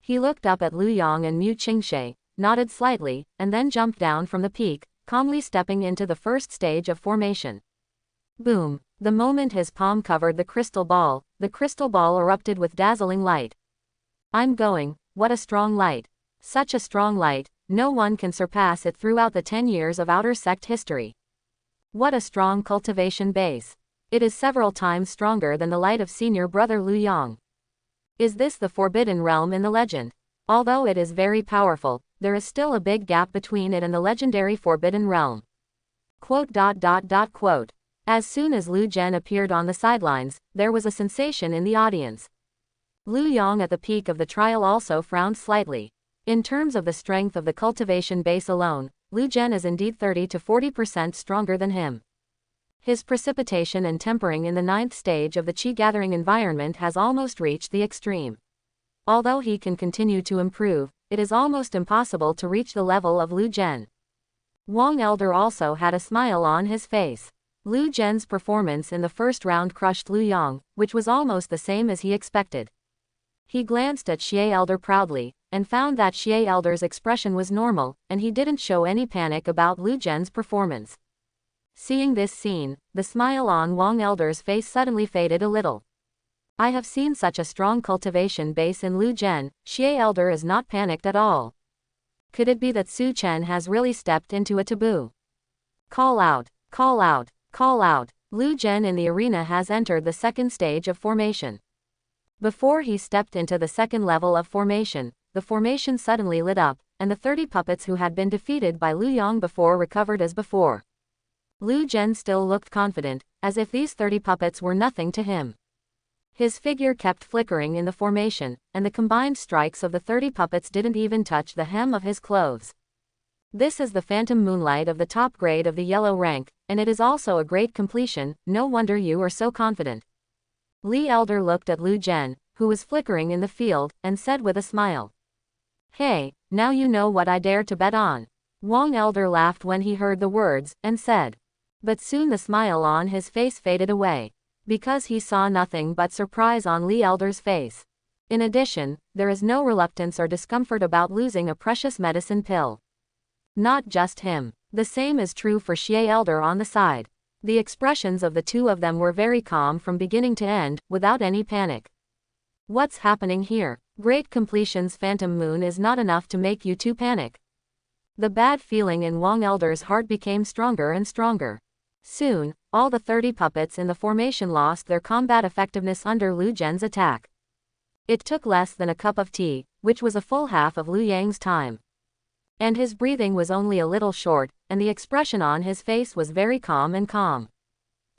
He looked up at Lu Yang and Mu Qingxue, nodded slightly, and then jumped down from the peak, calmly stepping into the first stage of formation. Boom! The moment his palm covered the crystal ball erupted with dazzling light. I'm going, what a strong light. Such a strong light, no one can surpass it throughout the 10 years of outer sect history. What a strong cultivation base. It is several times stronger than the light of senior brother Liu Yang. Is this the forbidden realm in the legend? Although it is very powerful, there is still a big gap between it and the legendary forbidden realm. Quote. As soon as Liu Zhen appeared on the sidelines, there was a sensation in the audience. Liu Yang at the peak of the trial also frowned slightly. In terms of the strength of the cultivation base alone, Liu Zhen is indeed 30 to 40% stronger than him. His precipitation and tempering in the 9th stage of the qi gathering environment has almost reached the extreme. Although he can continue to improve, it is almost impossible to reach the level of Liu Zhen. Wang Elder also had a smile on his face. Liu Zhen's performance in the first round crushed Liu Yang, which was almost the same as he expected. He glanced at Xie Elder proudly, and found that Xie Elder's expression was normal, and he didn't show any panic about Liu Zhen's performance. Seeing this scene, the smile on Wang Elder's face suddenly faded a little. I have seen such a strong cultivation base in Liu Zhen, Xie Elder is not panicked at all. Could it be that Su Chen has really stepped into a taboo? Call out, call out, call out. Liu Zhen in the arena has entered the 2nd stage of formation. Before he stepped into the 2nd level of formation, the formation suddenly lit up, and the 30 puppets who had been defeated by Liu Yang before recovered as before. Liu Zhen still looked confident, as if these 30 puppets were nothing to him. His figure kept flickering in the formation, and the combined strikes of the 30 puppets didn't even touch the hem of his clothes. This is the phantom moonlight of the top grade of the yellow rank, and it is also a great completion, no wonder you are so confident. Li Elder looked at Liu Zhen, who was flickering in the field, and said with a smile. Hey, now you know what I dare to bet on. Wang Elder laughed when he heard the words, and said. But soon the smile on his face faded away, because he saw nothing but surprise on Li Elder's face. In addition, there is no reluctance or discomfort about losing a precious medicine pill. Not just him. The same is true for Xie Elder on the side. The expressions of the two of them were very calm from beginning to end, without any panic. What's happening here? Great Completion's phantom moon is not enough to make you two panic. The bad feeling in Wang Elder's heart became stronger and stronger. Soon, all the 30 puppets in the formation lost their combat effectiveness under Liu Zhen's attack. It took less than a cup of tea, which was a full half of Liu Yang's time. And his breathing was only a little short, and the expression on his face was very calm and calm.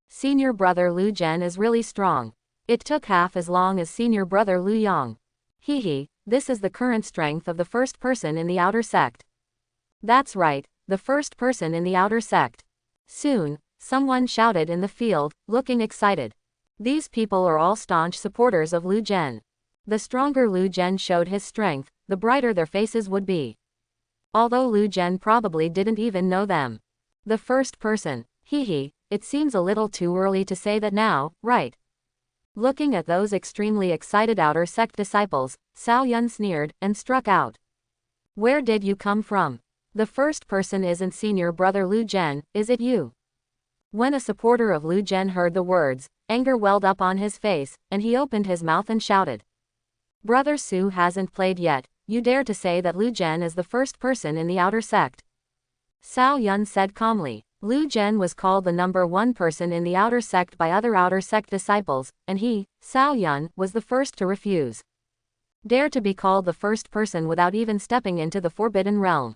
Senior brother Liu Zhen is really strong. It took half as long as senior brother Liu Yang. This is the current strength of the first person in the outer sect. That's right, the first person in the outer sect. Soon, someone shouted in the field, looking excited. These people are all staunch supporters of Liu Zhen. The stronger Liu Zhen showed his strength, the brighter their faces would be. Although Liu Zhen probably didn't even know them. The first person, it seems a little too early to say that now, right? Looking at those extremely excited outer sect disciples, Cao Yun sneered, and struck out. Where did you come from? The first person isn't senior brother Liu Zhen, is it you? When a supporter of Liu Zhen heard the words, anger welled up on his face, and he opened his mouth and shouted. Brother Su hasn't played yet, you dare to say that Liu Zhen is the first person in the outer sect? Cao Yun said calmly. Liu Zhen was called the number 1 person in the outer sect by other outer sect disciples, and he, Cao Yun, was the first to refuse. Dare to be called the first person without even stepping into the forbidden realm.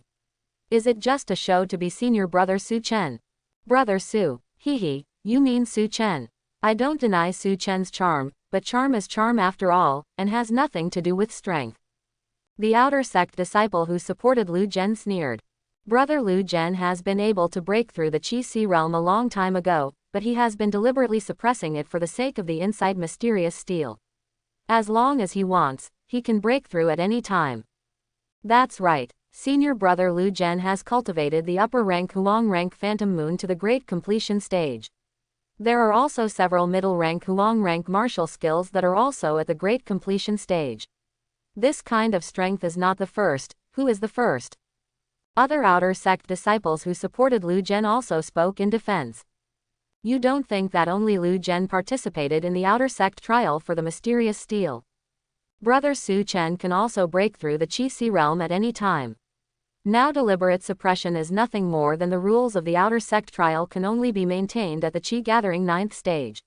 Is it just a show to be senior brother Su Chen? Brother Su, you mean Su Chen. I don't deny Su Chen's charm, but charm is charm after all, and has nothing to do with strength. The outer sect disciple who supported Liu Zhen sneered. Brother Liu Zhen has been able to break through the Qi Si realm a long time ago, but he has been deliberately suppressing it for the sake of the inside mysterious steel. As long as he wants, he can break through at any time. That's right, senior brother Liu Zhen has cultivated the upper rank Huang rank Phantom Moon to the Great Completion stage. There are also several middle rank Huang rank martial skills that are also at the Great Completion stage. This kind of strength is not the first. Who is the first? Other outer sect disciples who supported Lu Zhen also spoke in defense. You don't think that only Lu Zhen participated in the outer sect trial for the mysterious steel? Brother Su Chen can also break through the Qi Si realm at any time. Now deliberate suppression is nothing more than the rules of the outer sect trial can only be maintained at the Qi gathering 9th stage.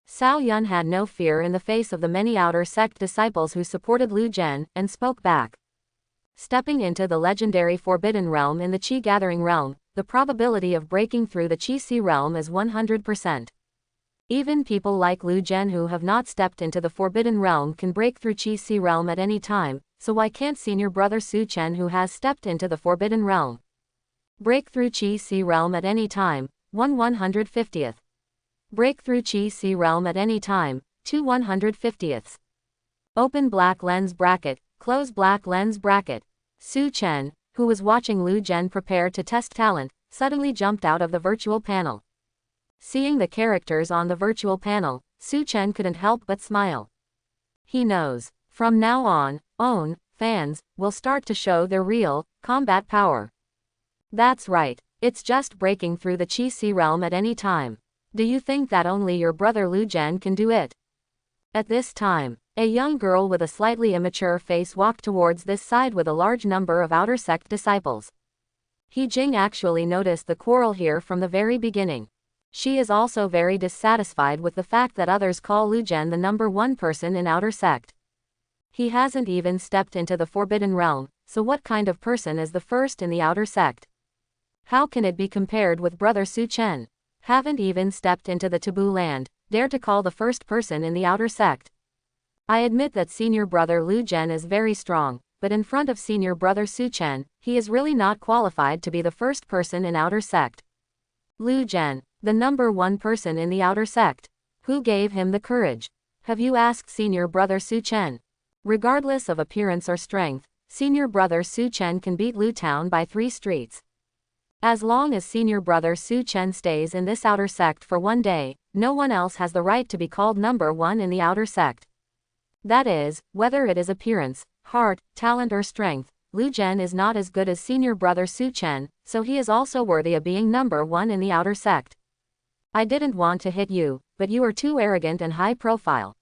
Cao Yun had no fear in the face of the many outer sect disciples who supported Lu Zhen, and spoke back. Stepping into the legendary Forbidden Realm in the Qi gathering realm, the probability of breaking through the Qi Si realm is 100%. Even people like Lu Zhen who have not stepped into the Forbidden Realm can break through Qi Si realm at any time, so why can't senior brother Su Chen who has stepped into the Forbidden Realm break through Qi Si realm at any time? 1/150th. Break through Qi Si realm at any time. 2/150ths. Open black lens bracket, close black lens bracket. Su Chen, who was watching Lu Zhen prepare to test talent, suddenly jumped out of the virtual panel. Seeing the characters on the virtual panel, Su Chen couldn't help but smile. He knows, from now on, fans will start to show their real combat power. That's right, it's just breaking through the Qi Si realm at any time. Do you think that only your brother Lu Zhen can do it? At this time, a young girl with a slightly immature face walked towards this side with a large number of outer sect disciples. He Jing actually noticed the quarrel here from the very beginning. She is also very dissatisfied with the fact that others call Lu Zhen the number one person in outer sect. He hasn't even stepped into the Forbidden Realm, so what kind of person is the first in the outer sect? How can it be compared with brother Su Chen? Haven't even stepped into the taboo land, dare to call the first person in the outer sect. I admit that senior brother Lu Zhen is very strong, but in front of senior brother Su Chen, he is really not qualified to be the first person in outer sect. Lu Zhen, the number one person in the outer sect. Who gave him the courage? Have you asked senior brother Su Chen? Regardless of appearance or strength, senior brother Su Chen can beat Lu Town by 3 streets. As long as senior brother Su Chen stays in this outer sect for 1 day, no one else has the right to be called number one in the outer sect. That is, whether it is appearance, heart, talent or strength, Lu Zhen is not as good as senior brother Su Chen, so he is also worthy of being number one in the outer sect. I didn't want to hit you, but you are too arrogant and high profile.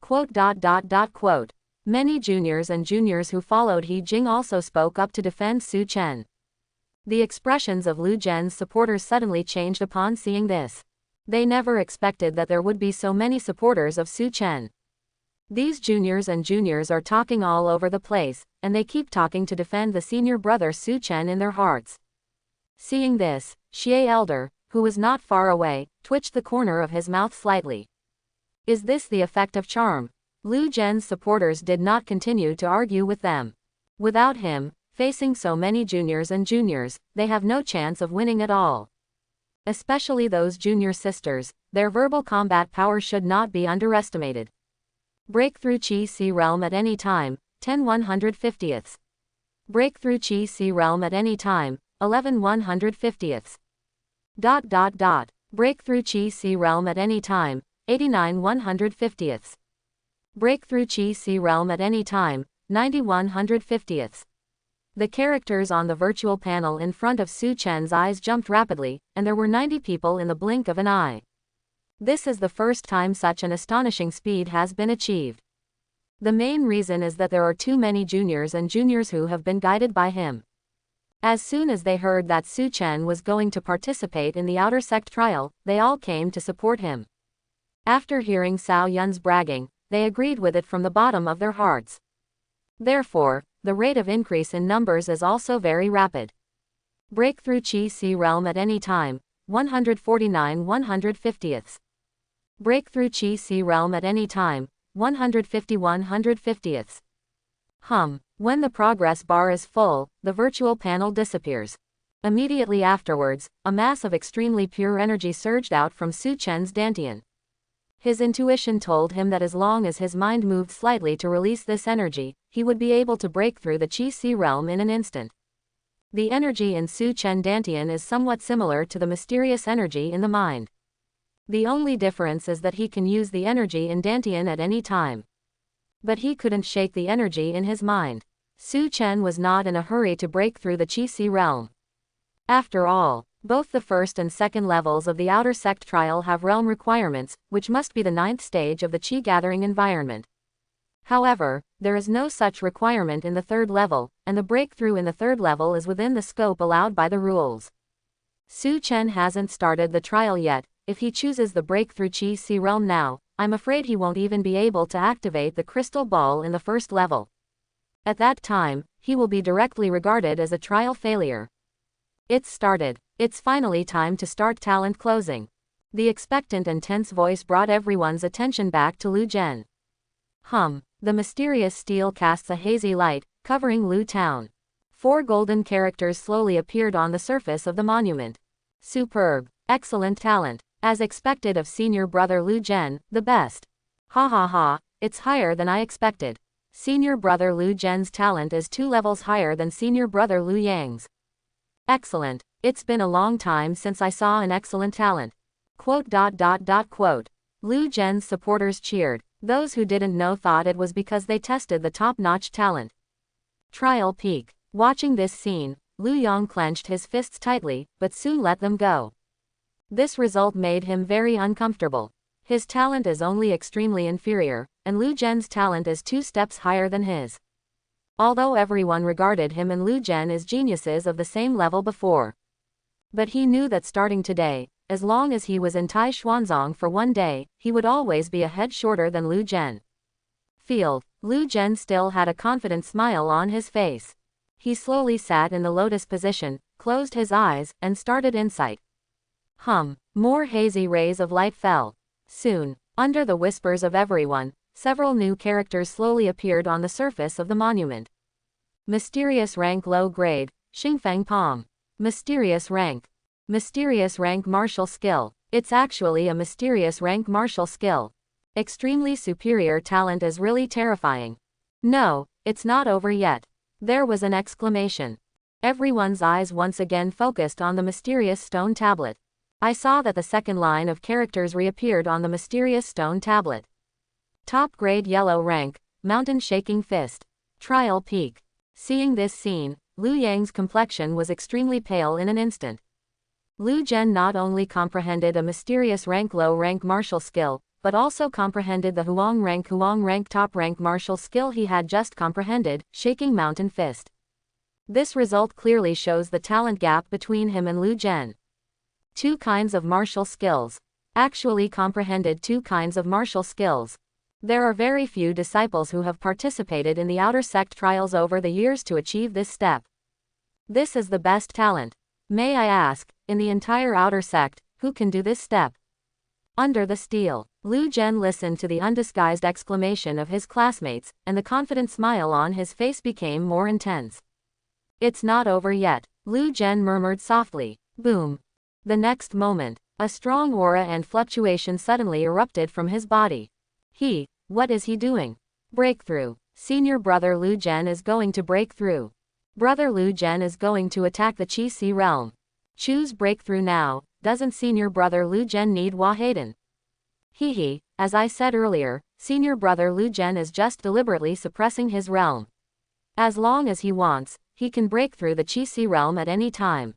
Quote. Many juniors and juniors who followed He Jing also spoke up to defend Su Chen. The expressions of Lu Zhen's supporters suddenly changed upon seeing this. They never expected that there would be so many supporters of Su Chen. These juniors and juniors are talking all over the place, and they keep talking to defend the senior brother Su Chen in their hearts. Seeing this, Xie Elder, who was not far away, twitched the corner of his mouth slightly. Is this the effect of charm? Lu Zhen's supporters did not continue to argue with them. Without him, facing so many juniors and juniors, they have no chance of winning at all. Especially those junior sisters, their verbal combat power should not be underestimated. Breakthrough Qi Si realm at any time, 10/150ths. Breakthrough Qi Si realm at any time, 11/150ths. Breakthrough Qi Si realm at any time, 89/150ths. Breakthrough Qi Si realm at any time, 90/150ths. The characters on the virtual panel in front of Su Chen's eyes jumped rapidly, and there were 90 people in the blink of an eye. This is the first time such an astonishing speed has been achieved. The main reason is that there are too many juniors and juniors who have been guided by him. As soon as they heard that Su Chen was going to participate in the outer sect trial, they all came to support him. After hearing Cao Yun's bragging, they agreed with it from the bottom of their hearts. Therefore, the rate of increase in numbers is also very rapid. Breakthrough Qi Si realm at any time, 149/150ths. Breakthrough Qi Si realm at any time, 150/150ths. When the progress bar is full, the virtual panel disappears. Immediately afterwards, a mass of extremely pure energy surged out from Su Chen's dantian. His intuition told him that as long as his mind moved slightly to release this energy, he would be able to break through the Qi Si realm in an instant. The energy in Su Chen dantian is somewhat similar to the mysterious energy in the mind. The only difference is that he can use the energy in dantian at any time. But he couldn't shake the energy in his mind. Chen was not in a hurry to break through the Qi realm. After all, both the first and second levels of the outer sect trial have realm requirements, which must be the 9th stage of the Qi gathering environment. However, there is no such requirement in the 3rd level, and the breakthrough in the 3rd level is within the scope allowed by the rules. Chen hasn't started the trial yet. If he chooses the breakthrough Qi realm now, I'm afraid he won't even be able to activate the crystal ball in the 1st level. At that time, he will be directly regarded as a trial failure. It's started. It's finally time to start talent closing. The expectant and tense voice brought everyone's attention back to Lu Zhen. The mysterious steel casts a hazy light, covering Lu Town. 4 golden characters slowly appeared on the surface of the monument. Superb. Excellent talent. As expected of senior brother Lu Zhen, the best. Ha ha ha, it's higher than I expected. Senior brother Lu Zhen's talent is 2 levels higher than senior brother Lu Yang's. Excellent. It's been a long time since I saw an excellent talent. Lu Zhen's supporters cheered. Those who didn't know thought it was because they tested the top-notch talent. Trial peak. Watching this scene, Lu Yang clenched his fists tightly, but soon let them go. This result made him very uncomfortable. His talent is only extremely inferior, and Lu Zhen's talent is 2 steps higher than his. Although everyone regarded him and Lu Zhen as geniuses of the same level before. But he knew that starting today, as long as he was in Tai Xuanzong for 1 day, he would always be a head shorter than Lu Zhen. Lu Zhen still had a confident smile on his face. He slowly sat in the lotus position, closed his eyes, and started insight. More hazy rays of light fell. Soon, under the whispers of everyone, several new characters slowly appeared on the surface of the monument. Mysterious rank low grade, Xingfeng Pong. Mysterious rank. Mysterious rank martial skill. It's actually a mysterious rank martial skill. Extremely superior talent is really terrifying. No, it's not over yet. There was an exclamation. Everyone's eyes once again focused on the mysterious stone tablet. I saw that the second line of characters reappeared on the mysterious stone tablet. Top grade yellow rank, mountain shaking fist. Trial peak. Seeing this scene, Lu Yang's complexion was extremely pale in an instant. Lu Zhen not only comprehended a mysterious rank low rank martial skill, but also comprehended the Huang rank top rank martial skill he had just comprehended, shaking mountain fist. This result clearly shows the talent gap between him and Lu Zhen. 2 kinds of martial skills. Actually comprehended 2 kinds of martial skills. There are very few disciples who have participated in the outer sect trials over the years to achieve this step. This is the best talent. May I ask, in the entire outer sect, who can do this step? Under the steel. Lu Zhen listened to the undisguised exclamation of his classmates, and the confident smile on his face became more intense. It's not over yet, Lu Zhen murmured softly. Boom. The next moment, a strong aura and fluctuation suddenly erupted from his body. What is he doing? Breakthrough. Senior brother Lu Zhen is going to break through. Brother Lu Zhen is going to attack the Qi realm. Choose breakthrough now. Doesn't senior brother Lu Zhen need Wahaden? As I said earlier, senior brother Lu Zhen is just deliberately suppressing his realm. As long as he wants, he can break through the Qi realm at any time.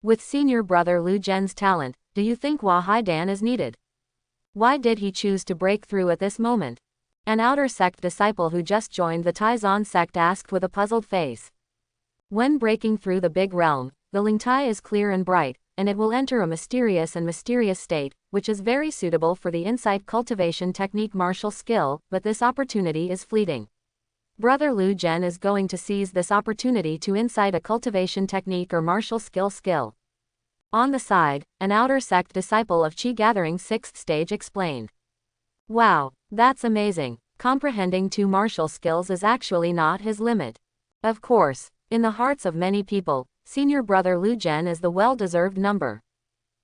With senior brother Lu Zhen's talent, do you think Wahadan is needed? Why did he choose to break through at this moment? An outer sect disciple who just joined the Taizan sect asked with a puzzled face. When breaking through the big realm, the Lingtai is clear and bright, and it will enter a mysterious state, which is very suitable for the insight cultivation technique martial skill, but this opportunity is fleeting. Brother Lu Zhen is going to seize this opportunity to incite a cultivation technique or martial skill. On the side, an outer sect disciple of Qi Gathering's 6th stage explained. Wow, that's amazing. Comprehending 2 martial skills is actually not his limit. Of course, in the hearts of many people, senior brother Lu Zhen is the well-deserved number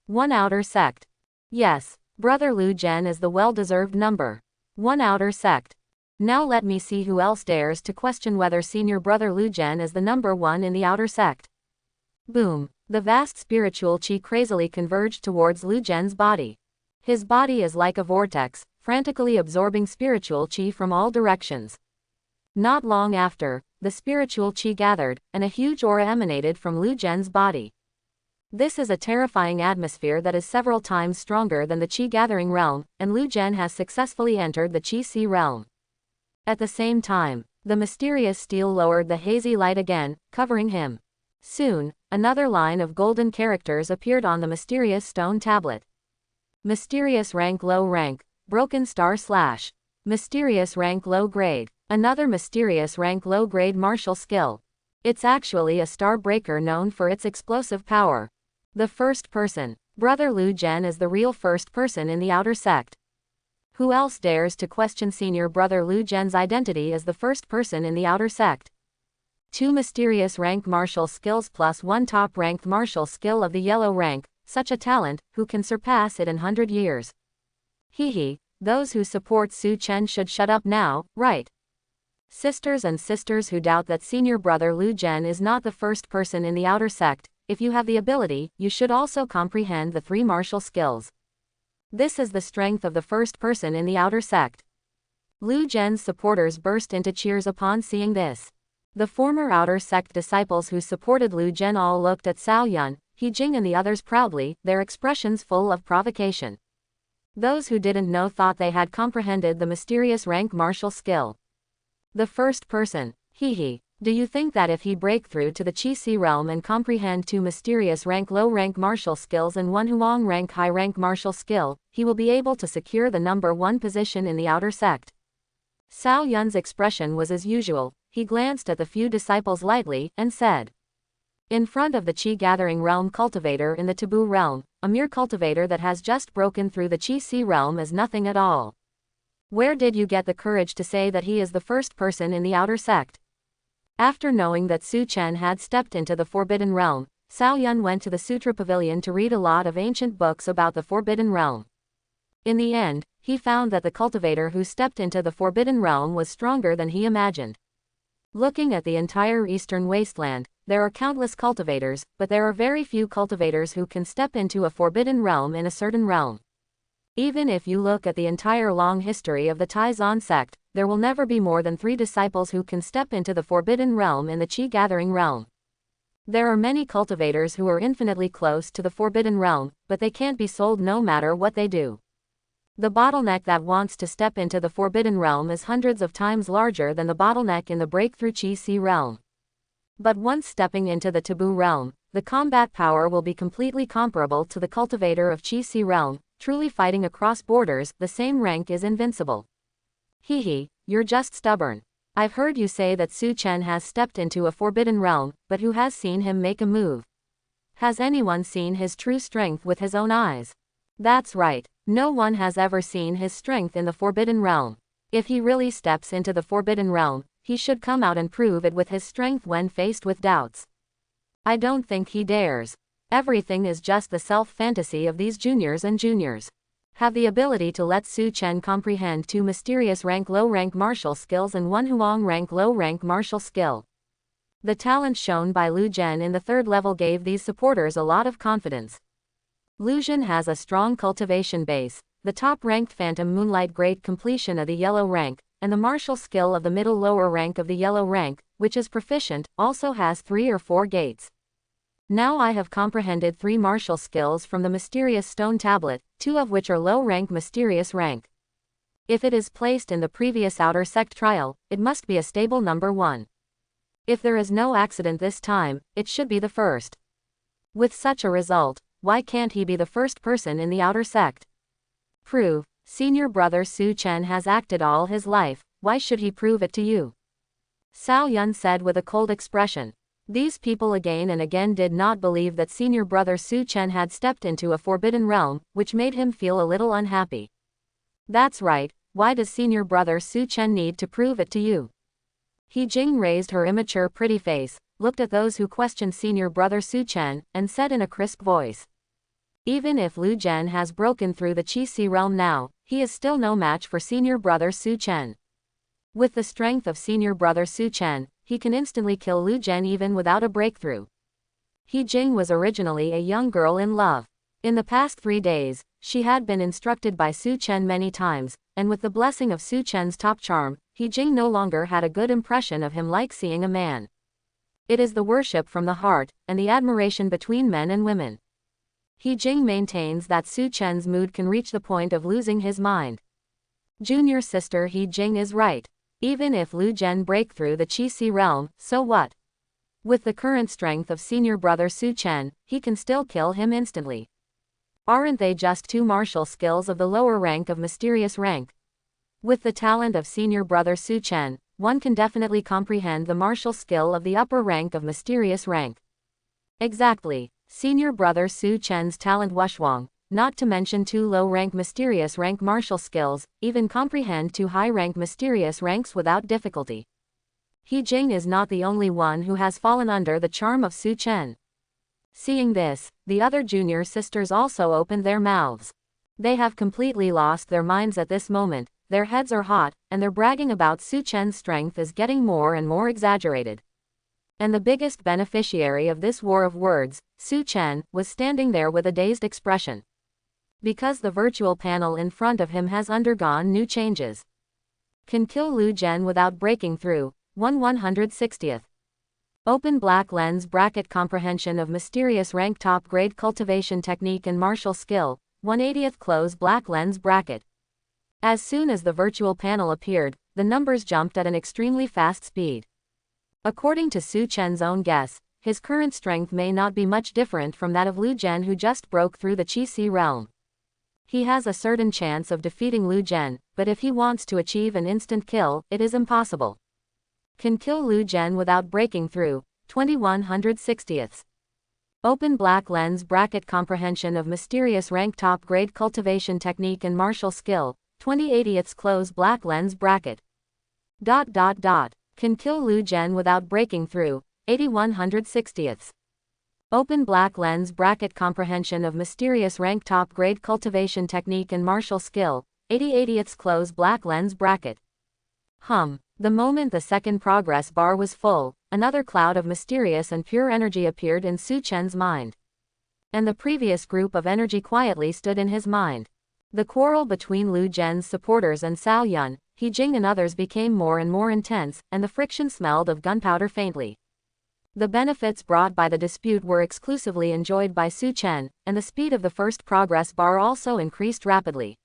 1 outer sect. Yes, brother Lu Zhen is the well-deserved number 1 outer sect. Now let me see who else dares to question whether senior brother Lu Zhen is the number 1 in the outer sect. Boom. The vast spiritual qi crazily converged towards Lu Zhen's body. His body is like a vortex, frantically absorbing spiritual qi from all directions. Not long after, the spiritual qi gathered, and a huge aura emanated from Lu Zhen's body. This is a terrifying atmosphere that is several times stronger than the qi gathering realm, and Lu Zhen has successfully entered the qi si realm. At the same time, the mysterious steel lowered the hazy light again, covering him. Soon, another line of golden characters appeared on the mysterious stone tablet. Mysterious rank low rank, broken star slash. Mysterious rank low grade, another mysterious rank low grade martial skill. It's actually a star breaker known for its explosive power. The first person. Brother Lu Zhen is the real first person in the outer sect. Who else dares to question senior brother Lu Zhen's identity as the first person in the outer sect? 2 mysterious rank martial skills plus 1 top ranked martial skill of the yellow rank, such a talent, who can surpass it in 100 years? Hehe, those who support Su Chen should shut up now, right? Sisters and sisters who doubt that senior brother Lu Zhen is not the first person in the outer sect, if you have the ability, you should also comprehend the 3 martial skills. This is the strength of the first person in the outer sect. Lu Zhen's supporters burst into cheers upon seeing this. The former outer sect disciples who supported Lu Zhen all looked at Cao Yun, He Jing and the others proudly, their expressions full of provocation. Those who didn't know thought they had comprehended the mysterious rank martial skill. The first person, hehe. Do you think that if he break through to the Qi Si realm and comprehend 2 mysterious rank low rank martial skills and 1 Huang rank high rank martial skill, he will be able to secure the number 1 position in the outer sect? Cao Yun's expression was as usual. He glanced at the few disciples lightly, and said. In front of the Qi gathering realm cultivator in the taboo realm, a mere cultivator that has just broken through the Qi Si realm is nothing at all. Where did you get the courage to say that he is the first person in the outer sect? After knowing that Su Chen had stepped into the Forbidden Realm, Cao Yun went to the Sutra Pavilion to read a lot of ancient books about the Forbidden Realm. In the end, he found that the cultivator who stepped into the Forbidden Realm was stronger than he imagined. Looking at the entire eastern wasteland, there are countless cultivators, but there are very few cultivators who can step into a Forbidden Realm in a certain realm. Even if you look at the entire long history of the Taizan sect, there will never be more than 3 disciples who can step into the Forbidden Realm in the Qi Gathering Realm. There are many cultivators who are infinitely close to the Forbidden Realm, but they can't be sold no matter what they do. The bottleneck that wants to step into the Forbidden Realm is hundreds of times larger than the bottleneck in the Breakthrough Qi Si realm. But once stepping into the Taboo realm, the combat power will be completely comparable to the cultivator of Qi Si realm, truly fighting across borders. The same rank is invincible. Hehe, you're just stubborn. I've heard you say that Su Chen has stepped into a Forbidden Realm, but who has seen him make a move? Has anyone seen his true strength with his own eyes? That's right. No one has ever seen his strength in the Forbidden Realm. If he really steps into the Forbidden Realm, he should come out and prove it with his strength when faced with doubts. I don't think he dares. Everything is just the self-fantasy of these juniors and juniors. Have the ability to let Su Chen comprehend 2 mysterious rank low rank martial skills and 1 Huang rank low rank martial skill. The talent shown by Lu Zhen in the 3rd level gave these supporters a lot of confidence. Lu Zhen has a strong cultivation base, the top-ranked Phantom Moonlight Great Completion of the yellow rank, and the martial skill of the middle lower rank of the yellow rank, which is proficient, also has 3 or 4 gates. Now I have comprehended 3 martial skills from the mysterious stone tablet, 2 of which are low-rank mysterious rank. If it is placed in the previous outer sect trial, it must be a stable number 1. If there is no accident this time, it should be the first. With such a result, why can't he be the first person in the outer sect? Prove. Senior brother Su Chen has acted all his life, why should he prove it to you? Cao Yun said with a cold expression. These people again and again did not believe that senior brother Su Chen had stepped into a forbidden realm, which made him feel a little unhappy. That's right, why does senior brother Su Chen need to prove it to you? He Jing raised her immature pretty face, looked at those who questioned senior brother Su Chen, and said in a crisp voice. Even if Lu Zhen has broken through the Qi Si realm now, he is still no match for senior brother Su Chen. With the strength of senior brother Su Chen, he can instantly kill Lu Zhen even without a breakthrough. He Jing was originally a young girl in love. In the past 3 days, She had been instructed by Su Chen many times, and with the blessing of Su Chen's top charm, He Jing no longer had a good impression of him like seeing a man. It is the worship from the heart, and the admiration between men and women. He Jing maintains that Su Chen's mood can reach the point of losing his mind. Junior sister He Jing is right. Even if Lu Zhen break through the Qi realm, so what? With the current strength of senior brother Su Chen, he can still kill him instantly. Aren't they just two martial skills of the lower rank of mysterious rank? With the talent of senior brother Su Chen, one can definitely comprehend the martial skill of the upper rank of mysterious rank. Exactly. Senior brother Su Chen's talent Wushuang, not to mention two low-rank mysterious rank martial skills, even comprehend two high-rank mysterious ranks without difficulty. He Jing is not the only one who has fallen under the charm of Su Chen. Seeing this, the other junior sisters also opened their mouths. They have completely lost their minds at this moment, their heads are hot, and their bragging about Su Chen's strength is getting more and more exaggerated. And the biggest beneficiary of this war of words, Su Chen, was standing there with a dazed expression. Because the virtual panel in front of him has undergone new changes. Can kill Lu Zhen without breaking through. 1/160th. Open black lens bracket comprehension of mysterious rank top grade cultivation technique and martial skill. 1/80th close black lens bracket. As soon as the virtual panel appeared, the numbers jumped at an extremely fast speed. According to Su Chen's own guess, his current strength may not be much different from that of Lu Zhen who just broke through the Qi realm. He has a certain chance of defeating Lu Zhen, but if he wants to achieve an instant kill, it is impossible. Can kill Lu Zhen without breaking through. 21/160th. Open black lens bracket comprehension of mysterious rank top grade cultivation technique and martial skill. 20/80th close black lens bracket. Can kill Lu Zhen without breaking through. 81/160th. Open black lens bracket comprehension of mysterious rank top grade cultivation technique and martial skill. 80/80th close black lens bracket. The moment the second progress bar was full, another cloud of mysterious and pure energy appeared in Su Chen's mind. And the previous group of energy quietly stood in his mind. The quarrel between Lu Zhen's supporters and Cao Yun, He Jing and others became more and more intense, and the friction smelled of gunpowder faintly. The benefits brought by the dispute were exclusively enjoyed by Su Chen, and the speed of the first progress bar also increased rapidly.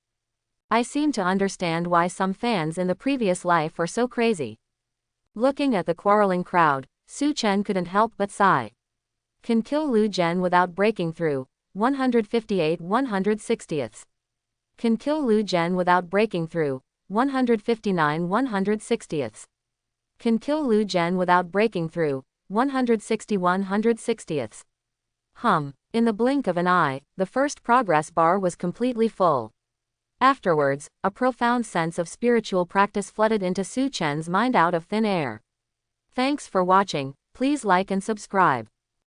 I seem to understand why some fans in the previous life were so crazy. Looking at the quarreling crowd, Su Chen couldn't help but sigh. Can kill Lu Zhen without breaking through. 158/160th. Can kill Lu Zhen without breaking through. 159/160th. Can kill Lu Zhen without breaking through. 161/160th. In the blink of an eye, the first progress bar was completely full. Afterwards, a profound sense of spiritual practice flooded into Su Chen's mind out of thin air. Thanks for watching. Please like and subscribe.